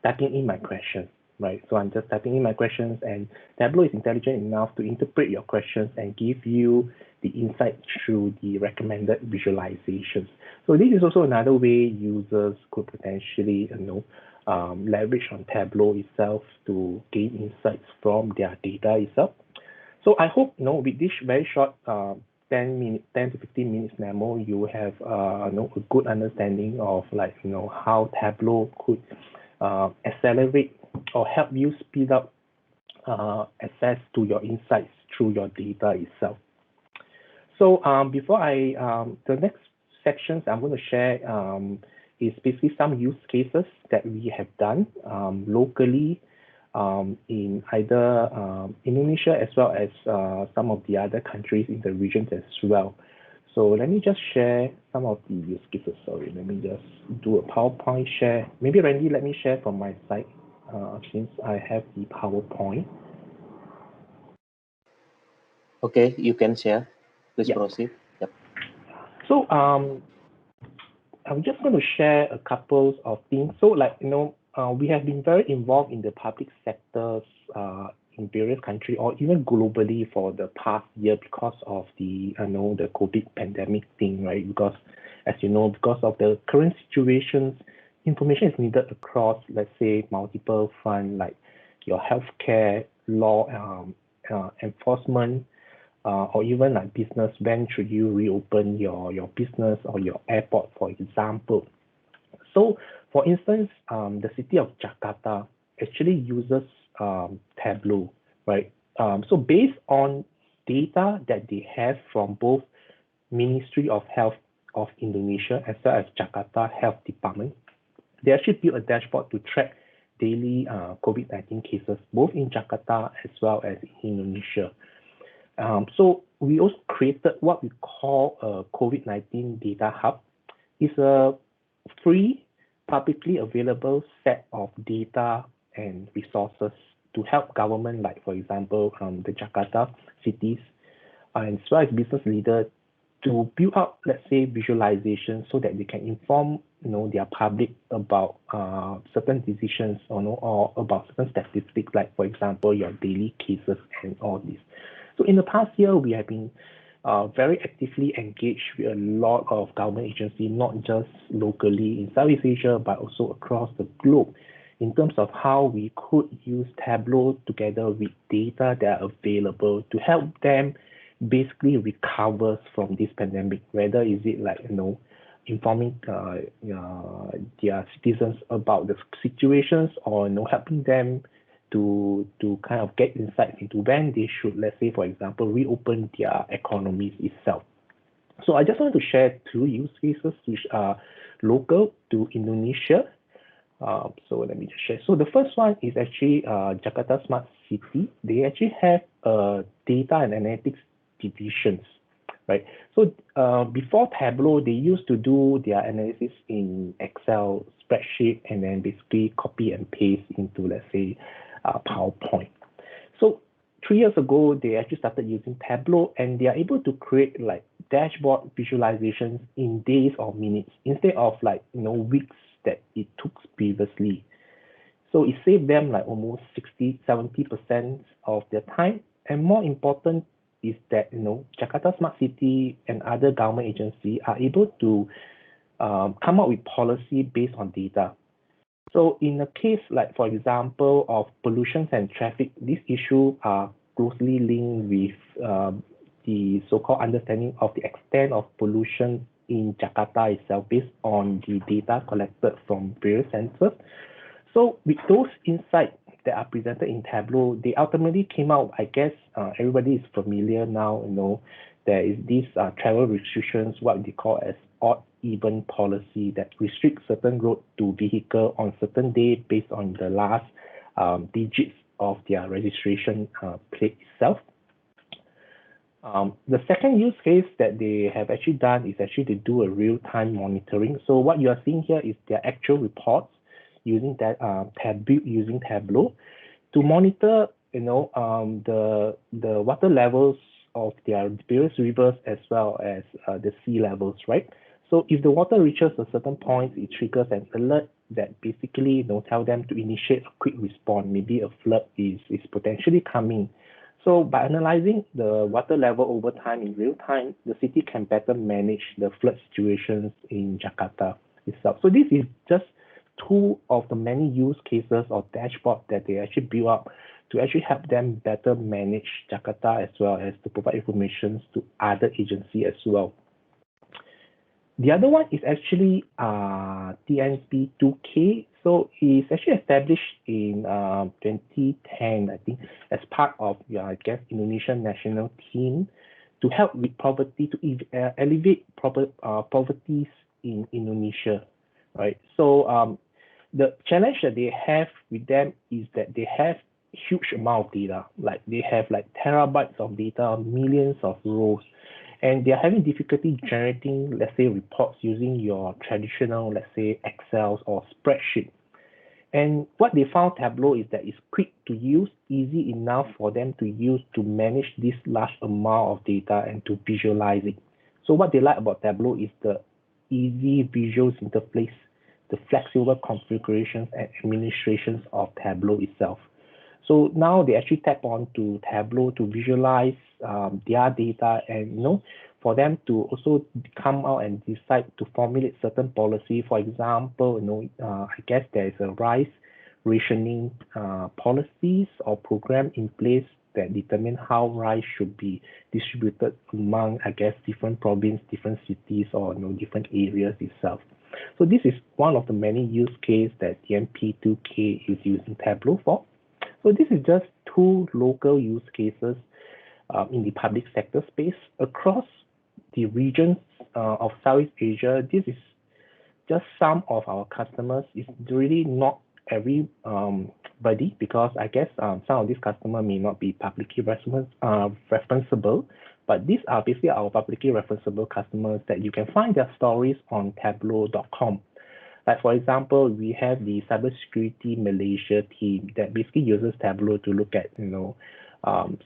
typing in my questions, right? So I'm just typing in my questions, and Tableau is intelligent enough to interpret your questions and give you the insight through the recommended visualizations. So this is also another way users could potentially, leverage on Tableau itself to gain insights from their data itself. So I hope, with this very short 10 to 15 minutes demo, you have a good understanding of how Tableau could accelerate or help you speed up access to your insights through your data itself. So before the next sections I'm going to share is basically some use cases that we have done locally in either Indonesia as well as some of the other countries in the regions as well. So let me just share some of the use cases. Sorry, let me just do a PowerPoint share. Maybe Randy, let me share from my side since I have the PowerPoint. Okay, you can share. Please proceed. Yep. So I'm just going to share a couple of things. So, we have been very involved in the public sectors in various countries or even globally for the past year because of the COVID pandemic thing, right? Because, as you know, because of the current situations, information is needed across, let's say, multiple fronts like your healthcare, law enforcement, or even like business. When should you reopen your business or your airport, for example? So, for instance, the city of Jakarta actually uses Tableau, right? So based on data that they have from both Ministry of Health of Indonesia as well as Jakarta Health Department, they actually built a dashboard to track daily COVID-19 cases, both in Jakarta as well as in Indonesia. So we also created what we call a COVID-19 Data Hub. It's a free, publicly available set of data and resources to help government, like for example, the Jakarta cities, and as well as business leaders to build up, let's say, visualization so that they can inform their public about certain decisions or about certain statistics, like for example, your daily cases and all this. So in the past year, we have been very actively engaged with a lot of government agencies, not just locally in Southeast Asia, but also across the globe, in terms of how we could use Tableau together with data that are available to help them basically recover from this pandemic, whether is it like, informing their citizens about the situations or, helping them to kind of get insights into when they should, let's say, for example, reopen their economies itself. So I just want to share two use cases which are local to Indonesia. So let me just share. So the first one is actually Jakarta Smart City. They actually have data and analytics divisions, right? So before Tableau, they used to do their analysis in Excel spreadsheet and then basically copy and paste into, let's say, PowerPoint. So 3 years ago, they actually started using Tableau, and they are able to create like dashboard visualizations in days or minutes instead of like weeks that it took previously. So it saved them like almost 60-70% of their time. And more important is that Jakarta Smart City and other government agencies are able to come up with policy based on data. So in a case like, for example, of pollution and traffic, these issues are closely linked with the so-called understanding of the extent of pollution in Jakarta itself based on the data collected from various sensors. So with those insights that are presented in Tableau, they ultimately came out, I guess everybody is familiar now, there is these travel restrictions, what they call as odd even policy that restricts certain road to vehicle on certain day based on the last digits of their registration plate itself. The second use case that they have actually done is actually to do a real-time monitoring. So what you are seeing here is their actual reports using that using Tableau to monitor, the water levels of their various rivers as well as the sea levels, right? So if the water reaches a certain point, it triggers an alert that basically tell them to initiate a quick response. Maybe a flood is potentially coming. So by analyzing the water level over time in real time, the city can better manage the flood situations in Jakarta itself. So this is just two of the many use cases or dashboards that they actually build up to actually help them better manage Jakarta as well as to provide information to other agencies as well. The other one is actually TNP2K. So it's actually established in 2010, I think, as part of, Indonesian national team to help with poverty, to alleviate poverty in Indonesia, right? So the challenge that they have with them is that they have huge amount of data, like they have like terabytes of data, millions of rows, and they're having difficulty generating, let's say, reports using your traditional, let's say, Excel or spreadsheet. And what they found Tableau is that it's quick to use, easy enough for them to use to manage this large amount of data and to visualize it. So what they like about Tableau is the easy visual interface, the flexible configurations and administrations of Tableau itself. So now they actually tap on to Tableau to visualize their data, and for them to also come out and decide to formulate certain policy. For example, I guess there is a rice rationing policies or program in place that determine how rice should be distributed among, I guess, different provinces, different cities, or different areas itself. So this is one of the many use cases that DMP2K is using Tableau for. So this is just two local use cases in the public sector space across the regions of Southeast Asia. This is just some of our customers. It's really not everybody, because I guess some of these customers may not be publicly referenceable, but these are basically our publicly referenceable customers that you can find their stories on Tableau.com. Like, for example, we have the Cybersecurity Malaysia team that basically uses Tableau to look at,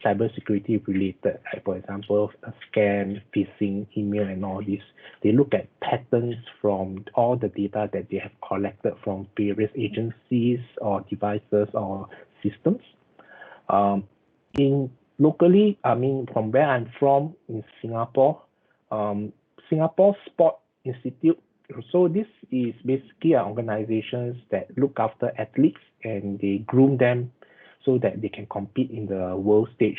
cybersecurity related, like, for example, scam, phishing, email, and all this. They look at patterns from all the data that they have collected from various agencies or devices or systems. Locally, from where I'm from in Singapore, Singapore Sport Institute. So this is basically organizations that look after athletes and they groom them so that they can compete in the world stage.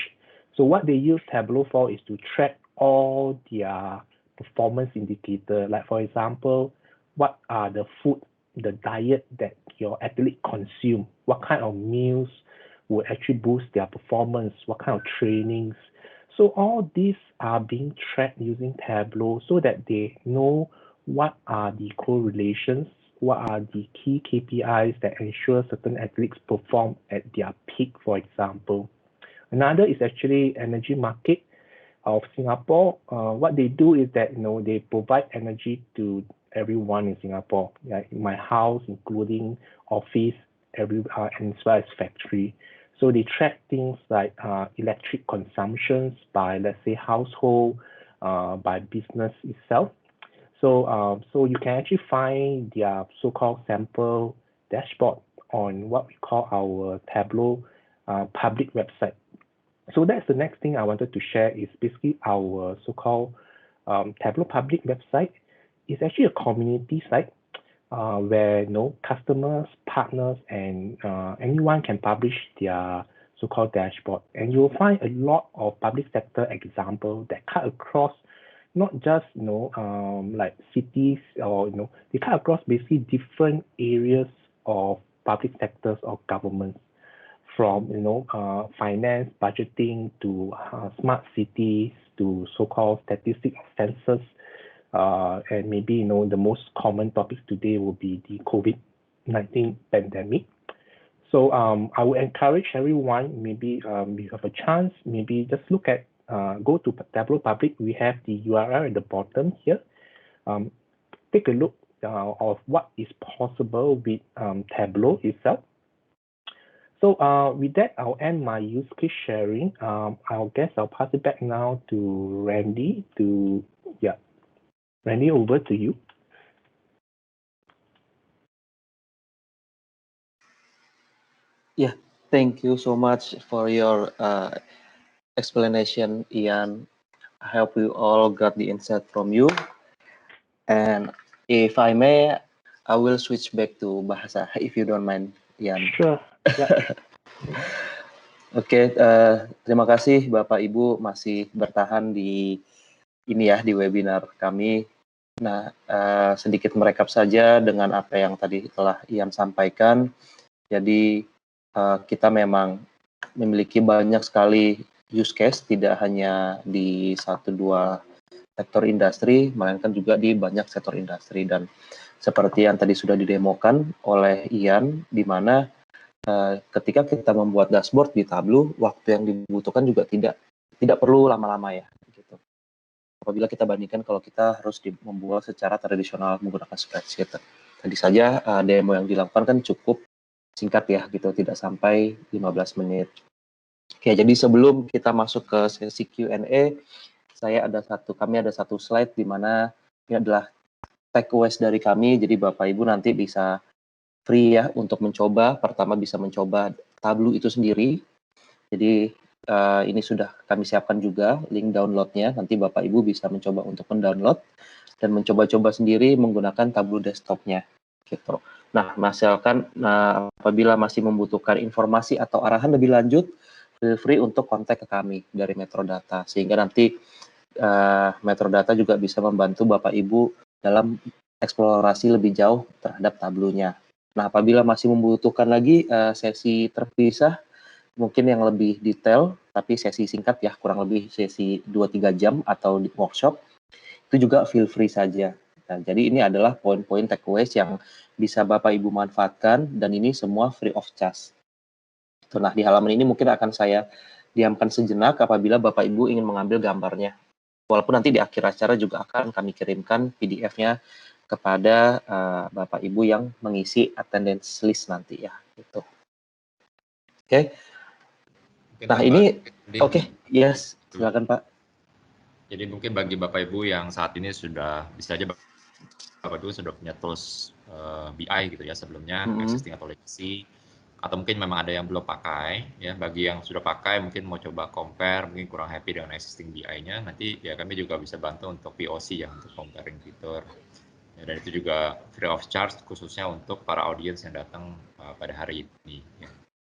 So what they use Tableau for is to track all their performance indicators. Like, for example, what are the food, the diet that your athlete consume? What kind of meals will actually boost their performance? What kind of trainings? So all these are being tracked using Tableau so that they know what are the correlations, what are the key KPIs that ensure certain athletes perform at their peak, for example. Another is actually energy market of Singapore. What they do is that they provide energy to everyone in Singapore, like in my house, including office, and as well as factory. So they track things like electric consumptions by, let's say, household, by business itself. So you can actually find their so-called sample dashboard on what we call our Tableau public website. So that's the next thing I wanted to share, is basically our so-called Tableau public website. It's actually a community site where customers, partners, and anyone can publish their so-called dashboard. And you'll find a lot of public sector examples that cut across not just like cities, or they cut across basically different areas of public sectors or governments, from finance, budgeting, to smart cities, to so-called statistics of census, and maybe the most common topics today will be the COVID-19 pandemic. So I would encourage everyone, maybe you have a chance, maybe just look at go to Tableau Public. We have the URL at the bottom here. Take a look of what is possible with Tableau itself. So with that, I'll end my use case sharing. I'll pass it back now to Randy. Randy, over to you. Yeah, thank you so much for your explanation, Ian. I hope we all got the insight from you. And if I may, I will switch back to bahasa, if you don't mind, Ian. Sure. Yeah. Oke, terima kasih Bapak Ibu masih bertahan di di webinar kami. Nah, sedikit merekap saja dengan apa yang tadi telah Ian sampaikan. Jadi kita memang memiliki banyak sekali use case, tidak hanya di 1-2 sektor industri, melainkan juga di banyak sektor industri. Dan seperti yang tadi sudah didemokan oleh Ian, di mana ketika kita membuat dashboard di Tableau, waktu yang dibutuhkan juga tidak perlu lama-lama ya. Gitu. Apabila kita bandingkan kalau kita harus membuat secara tradisional menggunakan spreadsheet. Tadi saja demo yang dilakukan kan cukup singkat ya, gitu, tidak sampai 15 menit. Oke, jadi sebelum kita masuk ke sesi Q&A, kami ada satu slide di mana ini adalah takeaways dari kami. Jadi Bapak Ibu nanti bisa free ya untuk mencoba. Pertama bisa mencoba Tableau itu sendiri. Jadi ini sudah kami siapkan juga link downloadnya. Nanti Bapak Ibu bisa mencoba untuk mendownload dan mencoba-coba sendiri menggunakan Tableau desktopnya. Gitu. Nah, misalkan apabila masih membutuhkan informasi atau arahan lebih lanjut, feel free untuk kontak ke kami dari Metrodata, sehingga nanti Metrodata juga bisa membantu Bapak Ibu dalam eksplorasi lebih jauh terhadap Tableau-nya. Nah, apabila masih membutuhkan lagi sesi terpisah, mungkin yang lebih detail, tapi sesi singkat ya, kurang lebih sesi 2-3 jam atau di workshop, itu juga feel free saja. Nah, jadi ini adalah poin-poin takeaways yang bisa Bapak Ibu manfaatkan, dan ini semua free of charge. Nah, di halaman ini mungkin akan saya diamkan sejenak apabila Bapak Ibu ingin mengambil gambarnya. Walaupun nanti di akhir acara juga akan kami kirimkan PDF-nya kepada Bapak Ibu yang mengisi attendance list nanti ya. Gitu. Oke. Nah, ini oke, yes, silakan Pak. Jadi mungkin bagi Bapak Ibu yang saat ini sudah, bisa aja Bapak Ibu sudah punya tools BI gitu ya sebelumnya, existing atau legacy, atau mungkin memang ada yang belum pakai ya. Bagi yang sudah pakai mungkin mau coba compare, mungkin kurang happy dengan existing BI-nya, nanti ya kami juga bisa bantu untuk POC ya, untuk comparing fitur ya, dan itu juga free of charge khususnya untuk para audiens yang datang pada hari ini ya.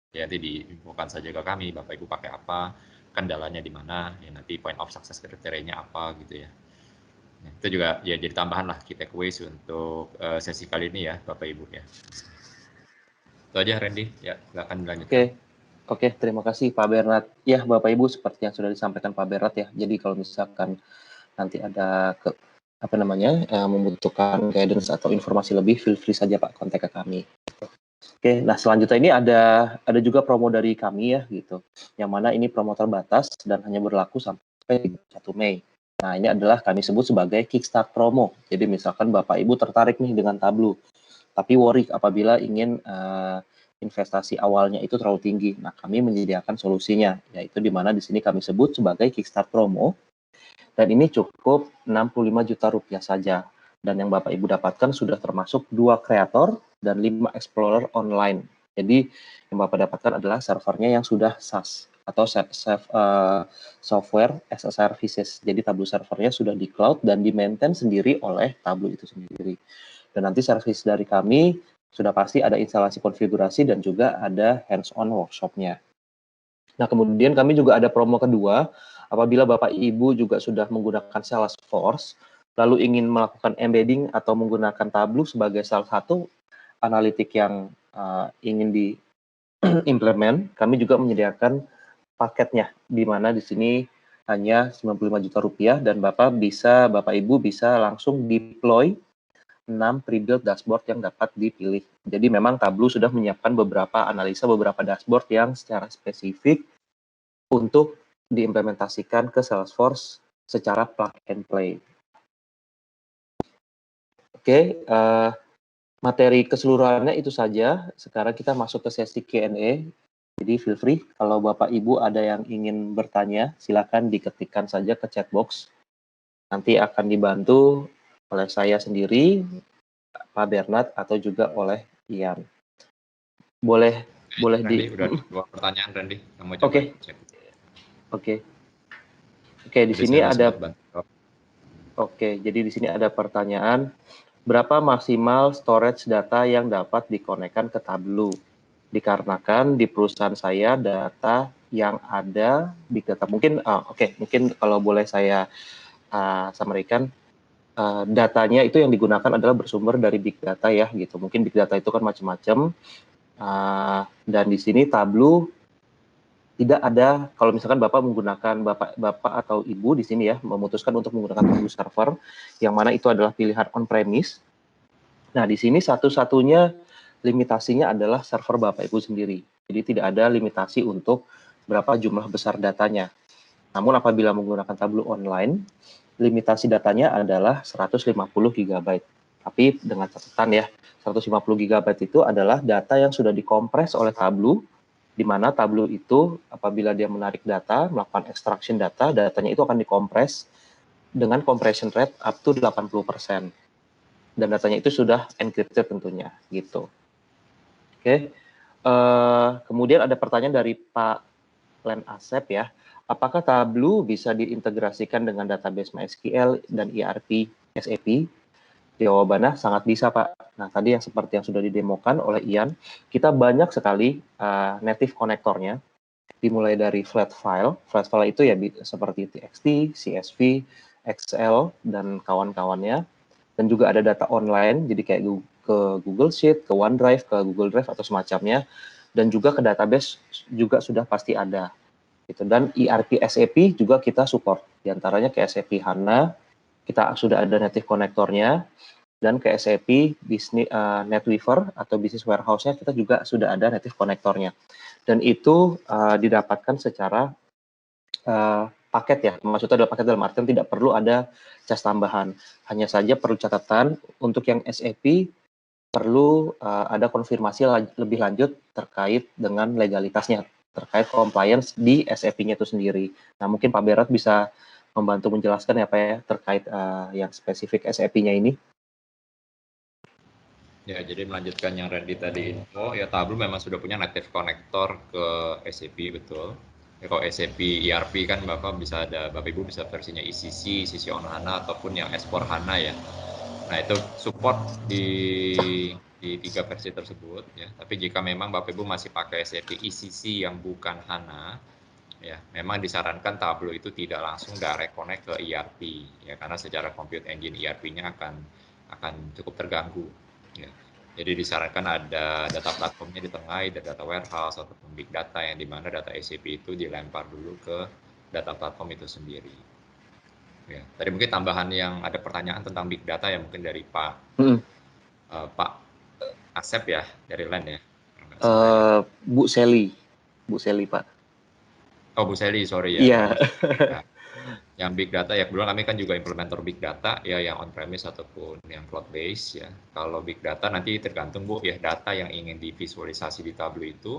Ya, nanti diinfokan saja ke kami Bapak Ibu pakai apa, kendalanya di mana ya, nanti point of success kriterianya apa gitu ya. Nah, itu juga ya jadi tambahan lah key takeaways untuk sesi kali ini ya Bapak Ibu ya. Itu aja Randy, ya silakan dilanjutkan. Oke, terima kasih Pak Bernard. Ya Bapak Ibu, seperti yang sudah disampaikan Pak Bernard ya. Jadi kalau misalkan nanti ada membutuhkan guidance atau informasi lebih, feel free saja Pak kontak ke kami. Oke, nah selanjutnya ini ada juga promo dari kami ya gitu. Yang mana ini promo terbatas dan hanya berlaku sampai 1 Mei. Nah, ini adalah kami sebut sebagai Kickstart promo. Jadi misalkan Bapak Ibu tertarik nih dengan Tableau, tapi worry apabila ingin investasi awalnya itu terlalu tinggi. Nah, kami menyediakan solusinya, yaitu di mana di sini kami sebut sebagai Kickstart promo. Dan ini cukup 65 juta rupiah saja. Dan yang Bapak Ibu dapatkan sudah termasuk 2 kreator dan 5 explorer online. Jadi yang Bapak dapatkan adalah servernya yang sudah SaaS atau software as a services. Jadi Tableau servernya sudah di cloud dan di-maintain sendiri oleh Tableau itu sendiri. Dan nanti service dari kami sudah pasti ada instalasi konfigurasi dan juga ada hands-on workshop-nya. Nah, kemudian kami juga ada promo kedua, apabila Bapak Ibu juga sudah menggunakan Salesforce, lalu ingin melakukan embedding atau menggunakan Tableau sebagai salah satu analitik yang ingin diimplement, kami juga menyediakan paketnya, di mana di sini hanya 95 juta rupiah dan Bapak Ibu bisa langsung deploy 6 pre-built dashboard yang dapat dipilih. Jadi memang Tableau sudah menyiapkan beberapa dashboard yang secara spesifik untuk diimplementasikan ke Salesforce secara plug and play. Oke, materi keseluruhannya itu saja. Sekarang kita masuk ke sesi Q&A. Jadi feel free, kalau Bapak Ibu ada yang ingin bertanya, silakan diketikkan saja ke chat box. Nanti akan dibantu oleh saya sendiri, Pak Bernard, atau juga oleh Ian. Boleh Randy, udah 2 pertanyaan Randy. Kamu coba cek. Oke, di sini ada jadi di sini ada pertanyaan, berapa maksimal storage data yang dapat dikonekkan ke Tableau? Dikarenakan di perusahaan saya data yang ada big data. Mungkin kalau boleh saya sampaikan, datanya itu yang digunakan adalah bersumber dari big data ya gitu. Mungkin big data itu kan macam-macam. Dan di sini Tableau tidak ada, kalau misalkan Bapak atau Ibu di sini ya memutuskan untuk menggunakan Tableau server, yang mana itu adalah pilihan on-premise. Nah, di sini satu-satunya limitasinya adalah server Bapak Ibu sendiri. Jadi tidak ada limitasi untuk berapa jumlah besar datanya. Namun apabila menggunakan Tableau online, limitasi datanya adalah 150 GB. Tapi dengan catatan ya, 150 GB itu adalah data yang sudah dikompres oleh Tableau, di mana Tableau itu apabila dia menarik data, melakukan extraction datanya itu akan dikompres dengan compression rate up to 80%. dan datanya itu sudah encrypted tentunya gitu. Oke. Kemudian ada pertanyaan dari Pak Len Asep ya. Apakah Tableau bisa diintegrasikan dengan database MySQL dan ERP SAP? Jawabannya sangat bisa, Pak. Nah, tadi yang seperti yang sudah didemokan oleh Ian, kita banyak sekali native konektornya, dimulai dari flat file. Flat file itu ya seperti TXT, CSV, Excel, dan kawan-kawannya. Dan juga ada data online, jadi kayak ke Google Sheet, ke OneDrive, ke Google Drive, atau semacamnya. Dan juga ke database juga sudah pasti ada. Gitu. Dan ERP SAP juga kita support. Di antaranya ke SAP HANA, kita sudah ada native konektornya, dan ke SAP NetWeaver atau Business Warehouse-nya kita juga sudah ada native konektornya. Dan itu didapatkan secara paket ya, maksudnya adalah paket dalam artian tidak perlu ada cas tambahan. Hanya saja perlu catatan untuk yang SAP perlu ada konfirmasi lebih lanjut terkait dengan legalitasnya, terkait compliance di SAP-nya itu sendiri. Nah, mungkin Pak Berat bisa membantu menjelaskan ya Pak ya terkait yang spesifik SAP-nya ini. Ya, jadi melanjutkan yang Randy tadi info, ya Tableau memang sudah punya native connector ke SAP, betul. Ya, kalau SAP ERP kan Bapak Ibu bisa versinya ECC, ECC on HANA, ataupun yang S4 HANA ya. Nah, itu support di 3 versi tersebut ya. Tapi jika memang Bapak Ibu masih pakai SAP ECC yang bukan HANA, ya memang disarankan Tableau itu tidak langsung direct connect ke ERP ya, karena secara compute engine ERP-nya akan cukup terganggu ya. Jadi disarankan ada data platformnya di tengah, ada data warehouse ataupun big data, yang dimana data SAP itu dilempar dulu ke data platform itu sendiri ya. Tadi mungkin tambahan yang ada pertanyaan tentang big data ya, mungkin dari Pak Asep ya, dari LAN ya. Bu Seli Pak. Oh, Bu Seli, sorry ya. Iya. Nah, yang big data ya, kebetulan kami kan juga implementer big data ya, yang on premise ataupun yang cloud base ya. Kalau big data nanti tergantung Bu ya, data yang ingin divisualisasi di Tableau itu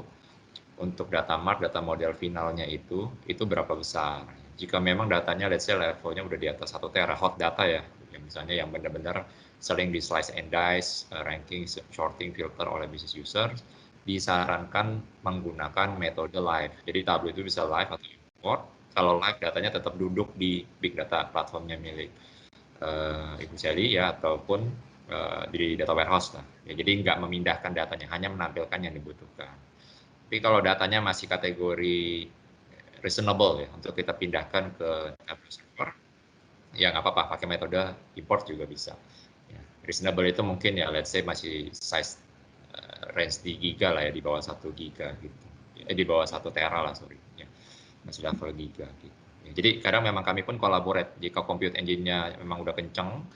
untuk data mart, data model finalnya itu berapa besar. Jika memang datanya let's say levelnya udah di atas 1 tera hot data ya, yang misalnya yang benar-benar sering di slice and dice, ranking, sorting, filter oleh business user, disarankan menggunakan metode live. Jadi Tableau itu bisa live atau import. Kalau live datanya tetap duduk di big data platformnya milik Ibu Sally ya, ataupun di data warehouse lah. Ya, jadi nggak memindahkan datanya, hanya menampilkan yang dibutuhkan. Tapi kalau datanya masih kategori reasonable ya untuk kita pindahkan ke Tableau server, ya nggak apa-apa, pakai metode import juga bisa. Ya, reasonable itu mungkin ya let's say masih size range di giga lah ya, di bawah 1 giga gitu. Di bawah 1 tera lah, sorry. Ya, masih level giga gitu. Ya, jadi kadang memang kami pun collaborate, jika compute engine-nya memang udah kenceng,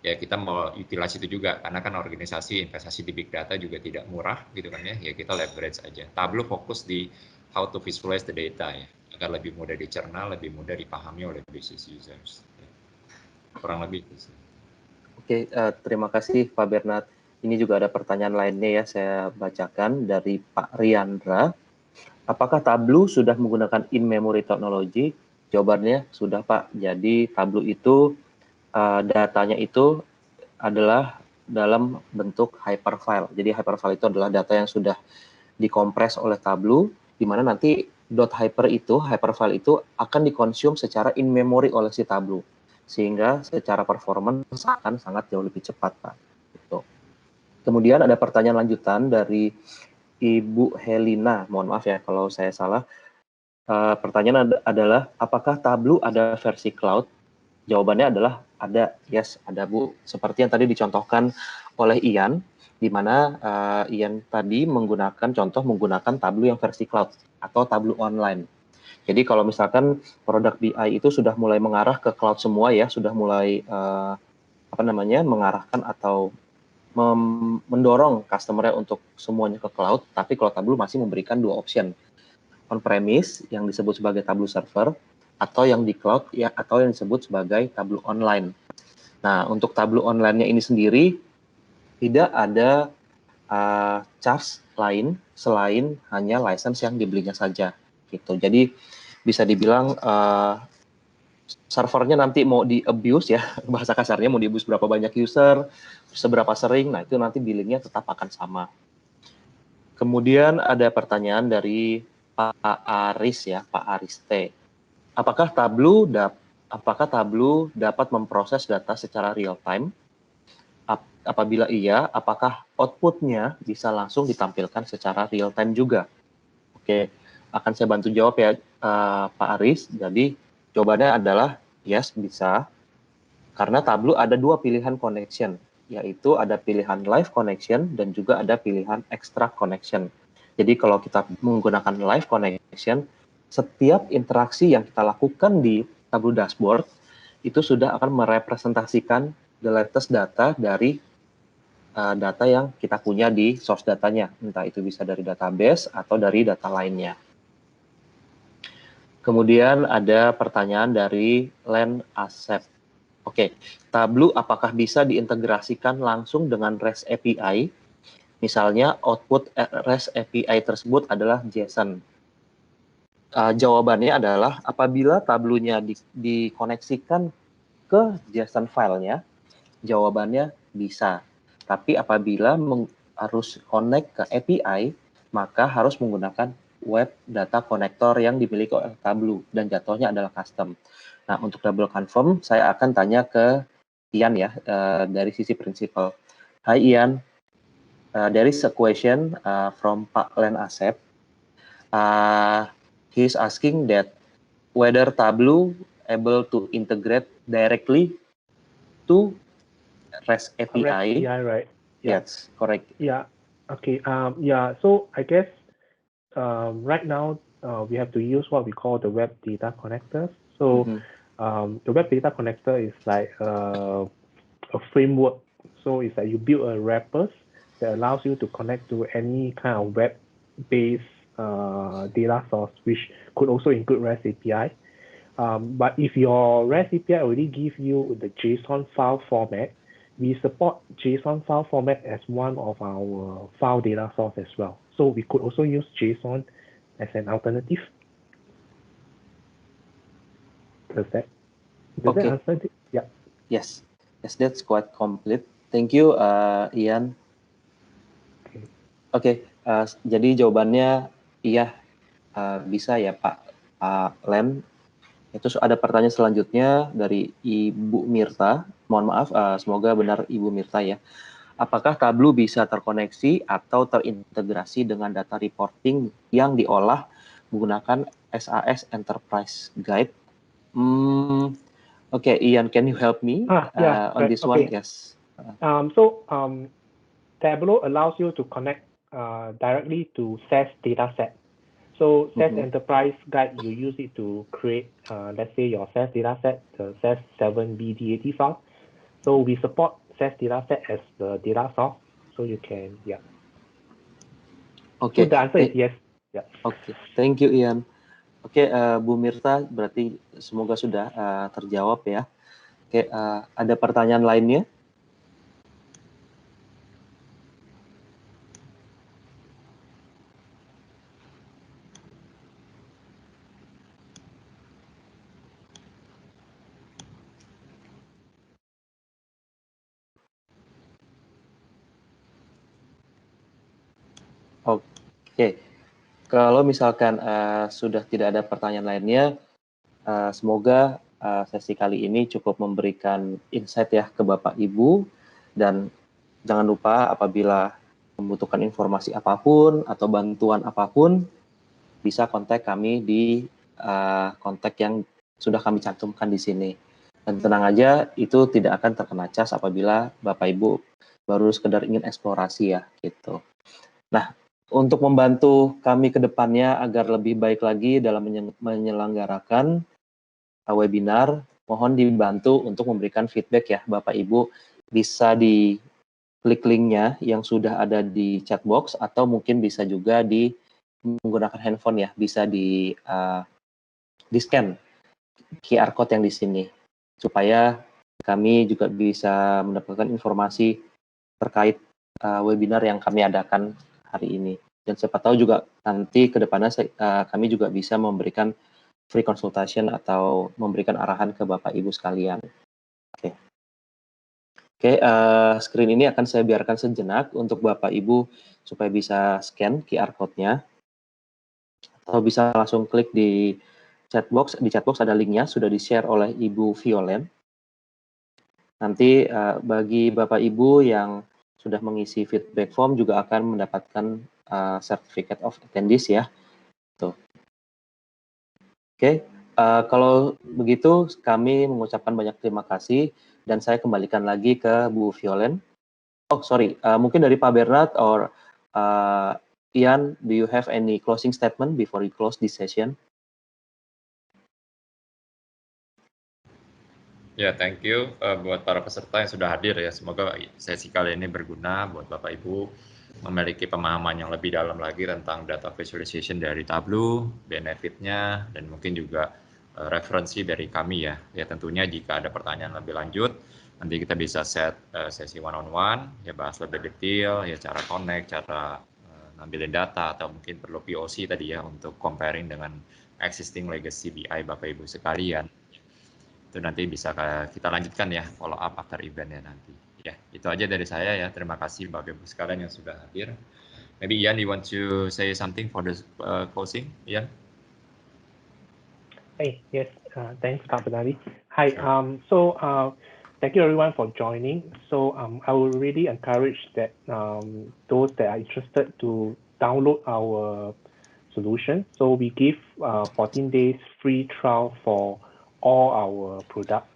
ya kita mau utilize itu juga, karena kan organisasi investasi di big data juga tidak murah gitu kan ya kita leverage aja. Tableau fokus di how to visualize the data ya, agar lebih mudah dicerna, lebih mudah dipahami oleh business users. Kurang lebih itu. Oke, terima kasih Pak Bernard. Ini juga ada pertanyaan lainnya ya, saya bacakan dari Pak Riandra. Apakah Tableau sudah menggunakan in-memory technology? Jawabannya sudah Pak. Jadi Tableau itu datanya itu adalah dalam bentuk hyperfile. Jadi hyperfile itu adalah data yang sudah dikompres oleh Tableau, di mana nanti hyperfile itu akan dikonsum secara in-memory oleh si Tableau. Sehingga secara performance akan sangat jauh lebih cepat, Pak. Gitu. Kemudian ada pertanyaan lanjutan dari Ibu Helena. Mohon maaf ya kalau saya salah. Pertanyaan adalah, apakah Tableau ada versi cloud? Jawabannya adalah ada, yes, ada Bu. Seperti yang tadi dicontohkan oleh Ian, di mana Ian tadi menggunakan Tableau yang versi cloud atau Tableau online. Jadi kalau misalkan produk BI itu sudah mulai mengarah ke cloud semua ya, sudah mulai mengarahkan atau mendorong customer-nya untuk semuanya ke cloud, tapi kalau Tableau masih memberikan 2 option, on-premise yang disebut sebagai Tableau server, atau yang di cloud ya, atau yang disebut sebagai Tableau online. Nah, untuk Tableau online-nya ini sendiri tidak ada charge lain selain hanya license yang dibelinya saja gitu. Jadi bisa dibilang servernya nanti mau di abuse ya, bahasa kasarnya mau di abuse berapa banyak user, seberapa sering, nah itu nanti billingnya tetap akan sama. Kemudian ada pertanyaan dari Pak Aris ya, Pak Aris T. Apakah Tableau dapat memproses data secara real time? Apabila iya, apakah outputnya bisa langsung ditampilkan secara real time juga? Oke, akan saya bantu jawab ya Pak Aris. Jadi jawabannya adalah yes, bisa. Karena Tableau ada dua pilihan connection, yaitu ada pilihan live connection dan juga ada pilihan extract connection. Jadi kalau kita menggunakan live connection, setiap interaksi yang kita lakukan di Tableau dashboard itu sudah akan merepresentasikan the latest data dari data yang kita punya di source datanya, entah itu bisa dari database atau dari data lainnya. Kemudian ada pertanyaan dari Len Asep. Oke, Tableau apakah bisa diintegrasikan langsung dengan REST API? Misalnya output REST API tersebut adalah JSON. Jawabannya adalah apabila Tableau-nya dikoneksikan ke JSON filenya, jawabannya bisa. Tapi apabila harus connect ke API, maka harus menggunakan web data connector yang dimiliki oleh Tableau dan jatuhnya adalah custom. Nah, untuk double confirm, saya akan tanya ke Ian ya, dari sisi prinsipal. Hai Ian, there is a question from Pak Len Asep. He is asking that whether Tableau able to integrate directly to REST API. REST API, right? Yeah. Yes, correct. Yeah. Okay. Yeah. So I guess right now we have to use what we call the web data connectors. So the web data connector is like a framework. So it's like you build a wrappers that allows you to connect to any kind of web-based data source, which could also include REST API. But if your REST API already give you the JSON file format, we support JSON file format as one of our file data source as well. So we could also use JSON as an alternative. Does that answer it? Yeah. Yes, that's quite complete. Thank you, Ian. Oke, jadi jawabannya iya, bisa ya Pak Len. Itu ada pertanyaan selanjutnya dari Ibu Mirta. Mohon maaf, semoga benar Ibu Mirta ya. Apakah Tableau bisa terkoneksi atau terintegrasi dengan data reporting yang diolah menggunakan SAS Enterprise Guide? Okay, Ian, can you help me on this one? Yes. Tableau allows you to connect directly to SAS dataset. So SAS Enterprise Guide, you use it to create, let's say, your SAS dataset, the SAS 7BDAT file. So we support SAS dataset as the data source. So you can, yeah. Okay. So the answer is yes. Yeah. Okay. Thank you, Ian. Oke, Bu Mirta, berarti semoga sudah terjawab ya. Oke, ada pertanyaan lainnya? Oke, kalau misalkan sudah tidak ada pertanyaan lainnya, semoga sesi kali ini cukup memberikan insight ya ke Bapak Ibu, dan jangan lupa apabila membutuhkan informasi apapun atau bantuan apapun, bisa kontak kami di kontak yang sudah kami cantumkan di sini. Dan tenang aja, itu tidak akan terkena cas apabila Bapak Ibu baru sekedar ingin eksplorasi ya, gitu. Nah, untuk membantu kami ke depannya agar lebih baik lagi dalam menyelenggarakan webinar, mohon dibantu untuk memberikan feedback ya Bapak Ibu. Bisa di klik linknya yang sudah ada di chat box, atau mungkin bisa juga menggunakan handphone ya, bisa di scan QR code yang di sini, supaya kami juga bisa mendapatkan informasi terkait webinar yang kami adakan hari ini. Dan siapa tahu juga nanti ke depannya kami juga bisa memberikan free consultation atau memberikan arahan ke Bapak Ibu sekalian. Oke, screen ini akan saya biarkan sejenak untuk Bapak Ibu supaya bisa scan QR code-nya, atau bisa langsung klik di chatbox. Di chatbox ada linknya, sudah di-share oleh Ibu Violen. Nanti bagi Bapak Ibu yang sudah mengisi feedback form juga akan mendapatkan certificate of attendees ya. Tuh. Oke, kalau begitu kami mengucapkan banyak terima kasih dan saya kembalikan lagi ke Bu Violen. Oh sorry, mungkin dari Pak Bernard or Ian, do you have any closing statement before we close this session? Ya, thank you buat para peserta yang sudah hadir ya. Semoga sesi kali ini berguna buat Bapak Ibu memiliki pemahaman yang lebih dalam lagi tentang data visualization dari Tableau, benefitnya, dan mungkin juga referensi dari kami ya. Ya tentunya jika ada pertanyaan lebih lanjut, nanti kita bisa set sesi one-on-one, ya bahas lebih detail, ya cara connect, cara ngambilin data, atau mungkin perlu POC tadi ya untuk comparing dengan existing legacy BI Bapak Ibu sekalian. Itu nanti bisa kita lanjutkan ya follow up after event-nya nanti. Ya, itu aja dari saya ya. Terima kasih Bapak Ibu sekalian yang sudah hadir. Maybe Ian, you want to say something for the closing? Ian? Hey, yes, thanks, Pak Bernardi. Hi, thank you everyone for joining. So I will really encourage that those that are interested to download our solution. So we give 14 days free trial for all our products.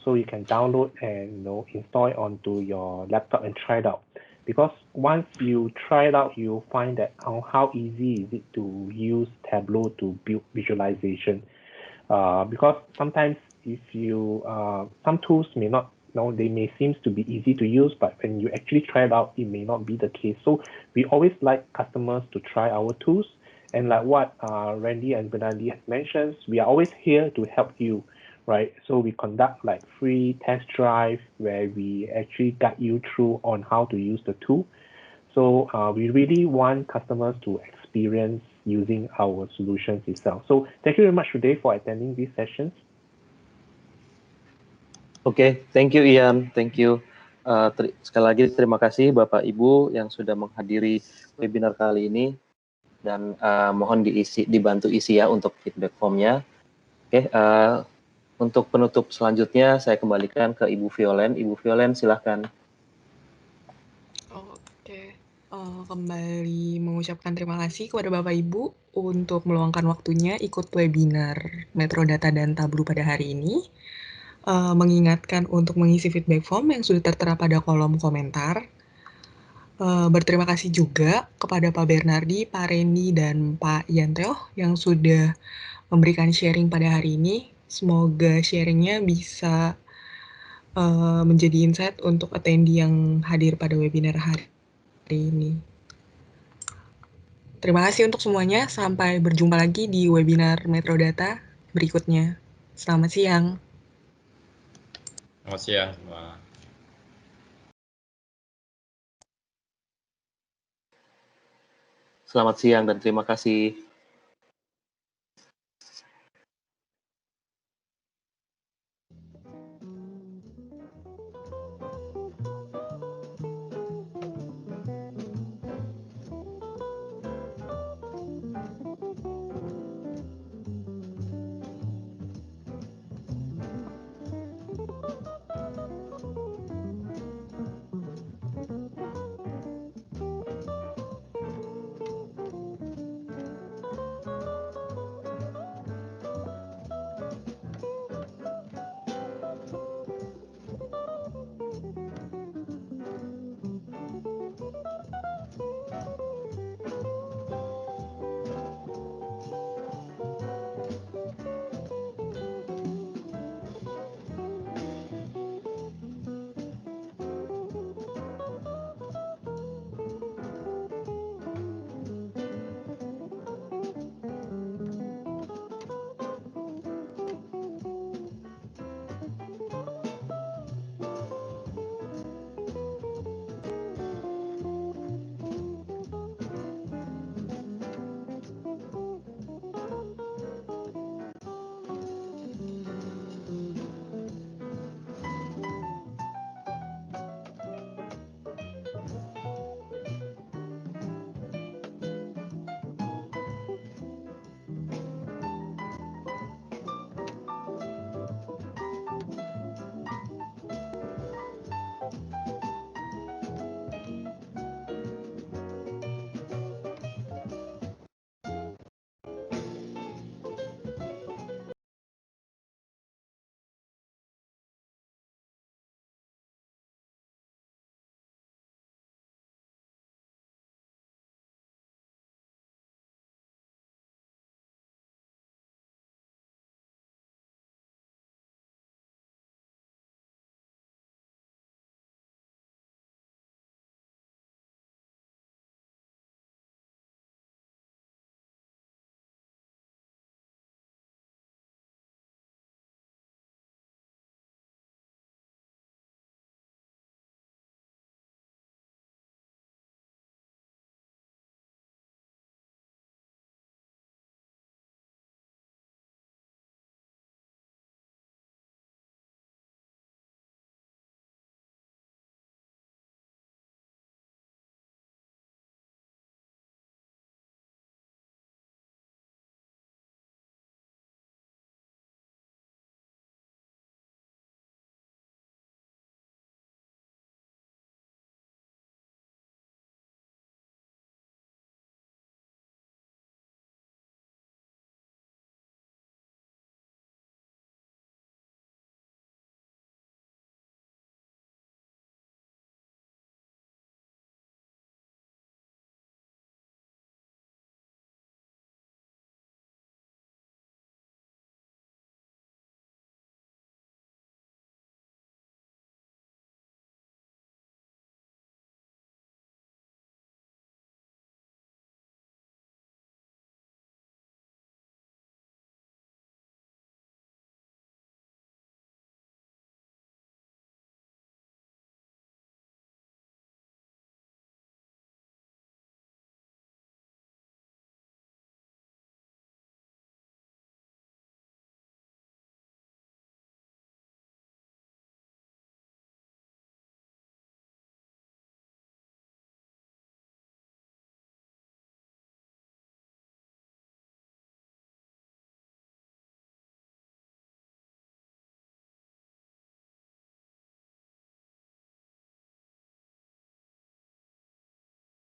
So you can download and install it onto your laptop and try it out. Because once you try it out, you'll find that how easy is it to use Tableau to build visualization. Because sometimes if you some tools may not they may seem to be easy to use, but when you actually try it out, it may not be the case. So we always like customers to try our tools, and like what Randy and Bernardi mentioned, we are always here to help you, right? So we conduct like free test drive where we actually guide you through on how to use the tool. So we really want customers to experience using our solutions itself. So thank you very much today for attending these sessions. Oke, thank you Ian, thank you. Sekali lagi terima kasih Bapak Ibu yang sudah menghadiri webinar kali ini, dan mohon dibantu isi ya untuk feedback formnya. Oke, untuk penutup selanjutnya saya kembalikan ke Ibu Violen. Ibu Violen silahkan. Oke, kembali mengucapkan terima kasih kepada Bapak Ibu untuk meluangkan waktunya ikut webinar Metrodata dan Tableau pada hari ini. Mengingatkan untuk mengisi feedback form yang sudah tertera pada kolom komentar. Berterima kasih juga kepada Pak Bernardi, Pak Reni, dan Pak Yanteo yang sudah memberikan sharing pada hari ini. Semoga sharingnya bisa menjadi insight untuk attendee yang hadir pada webinar hari ini. Terima kasih untuk semuanya. Sampai berjumpa lagi di webinar Metrodata berikutnya. Selamat siang. Selamat siang semua. Selamat siang dan terima kasih.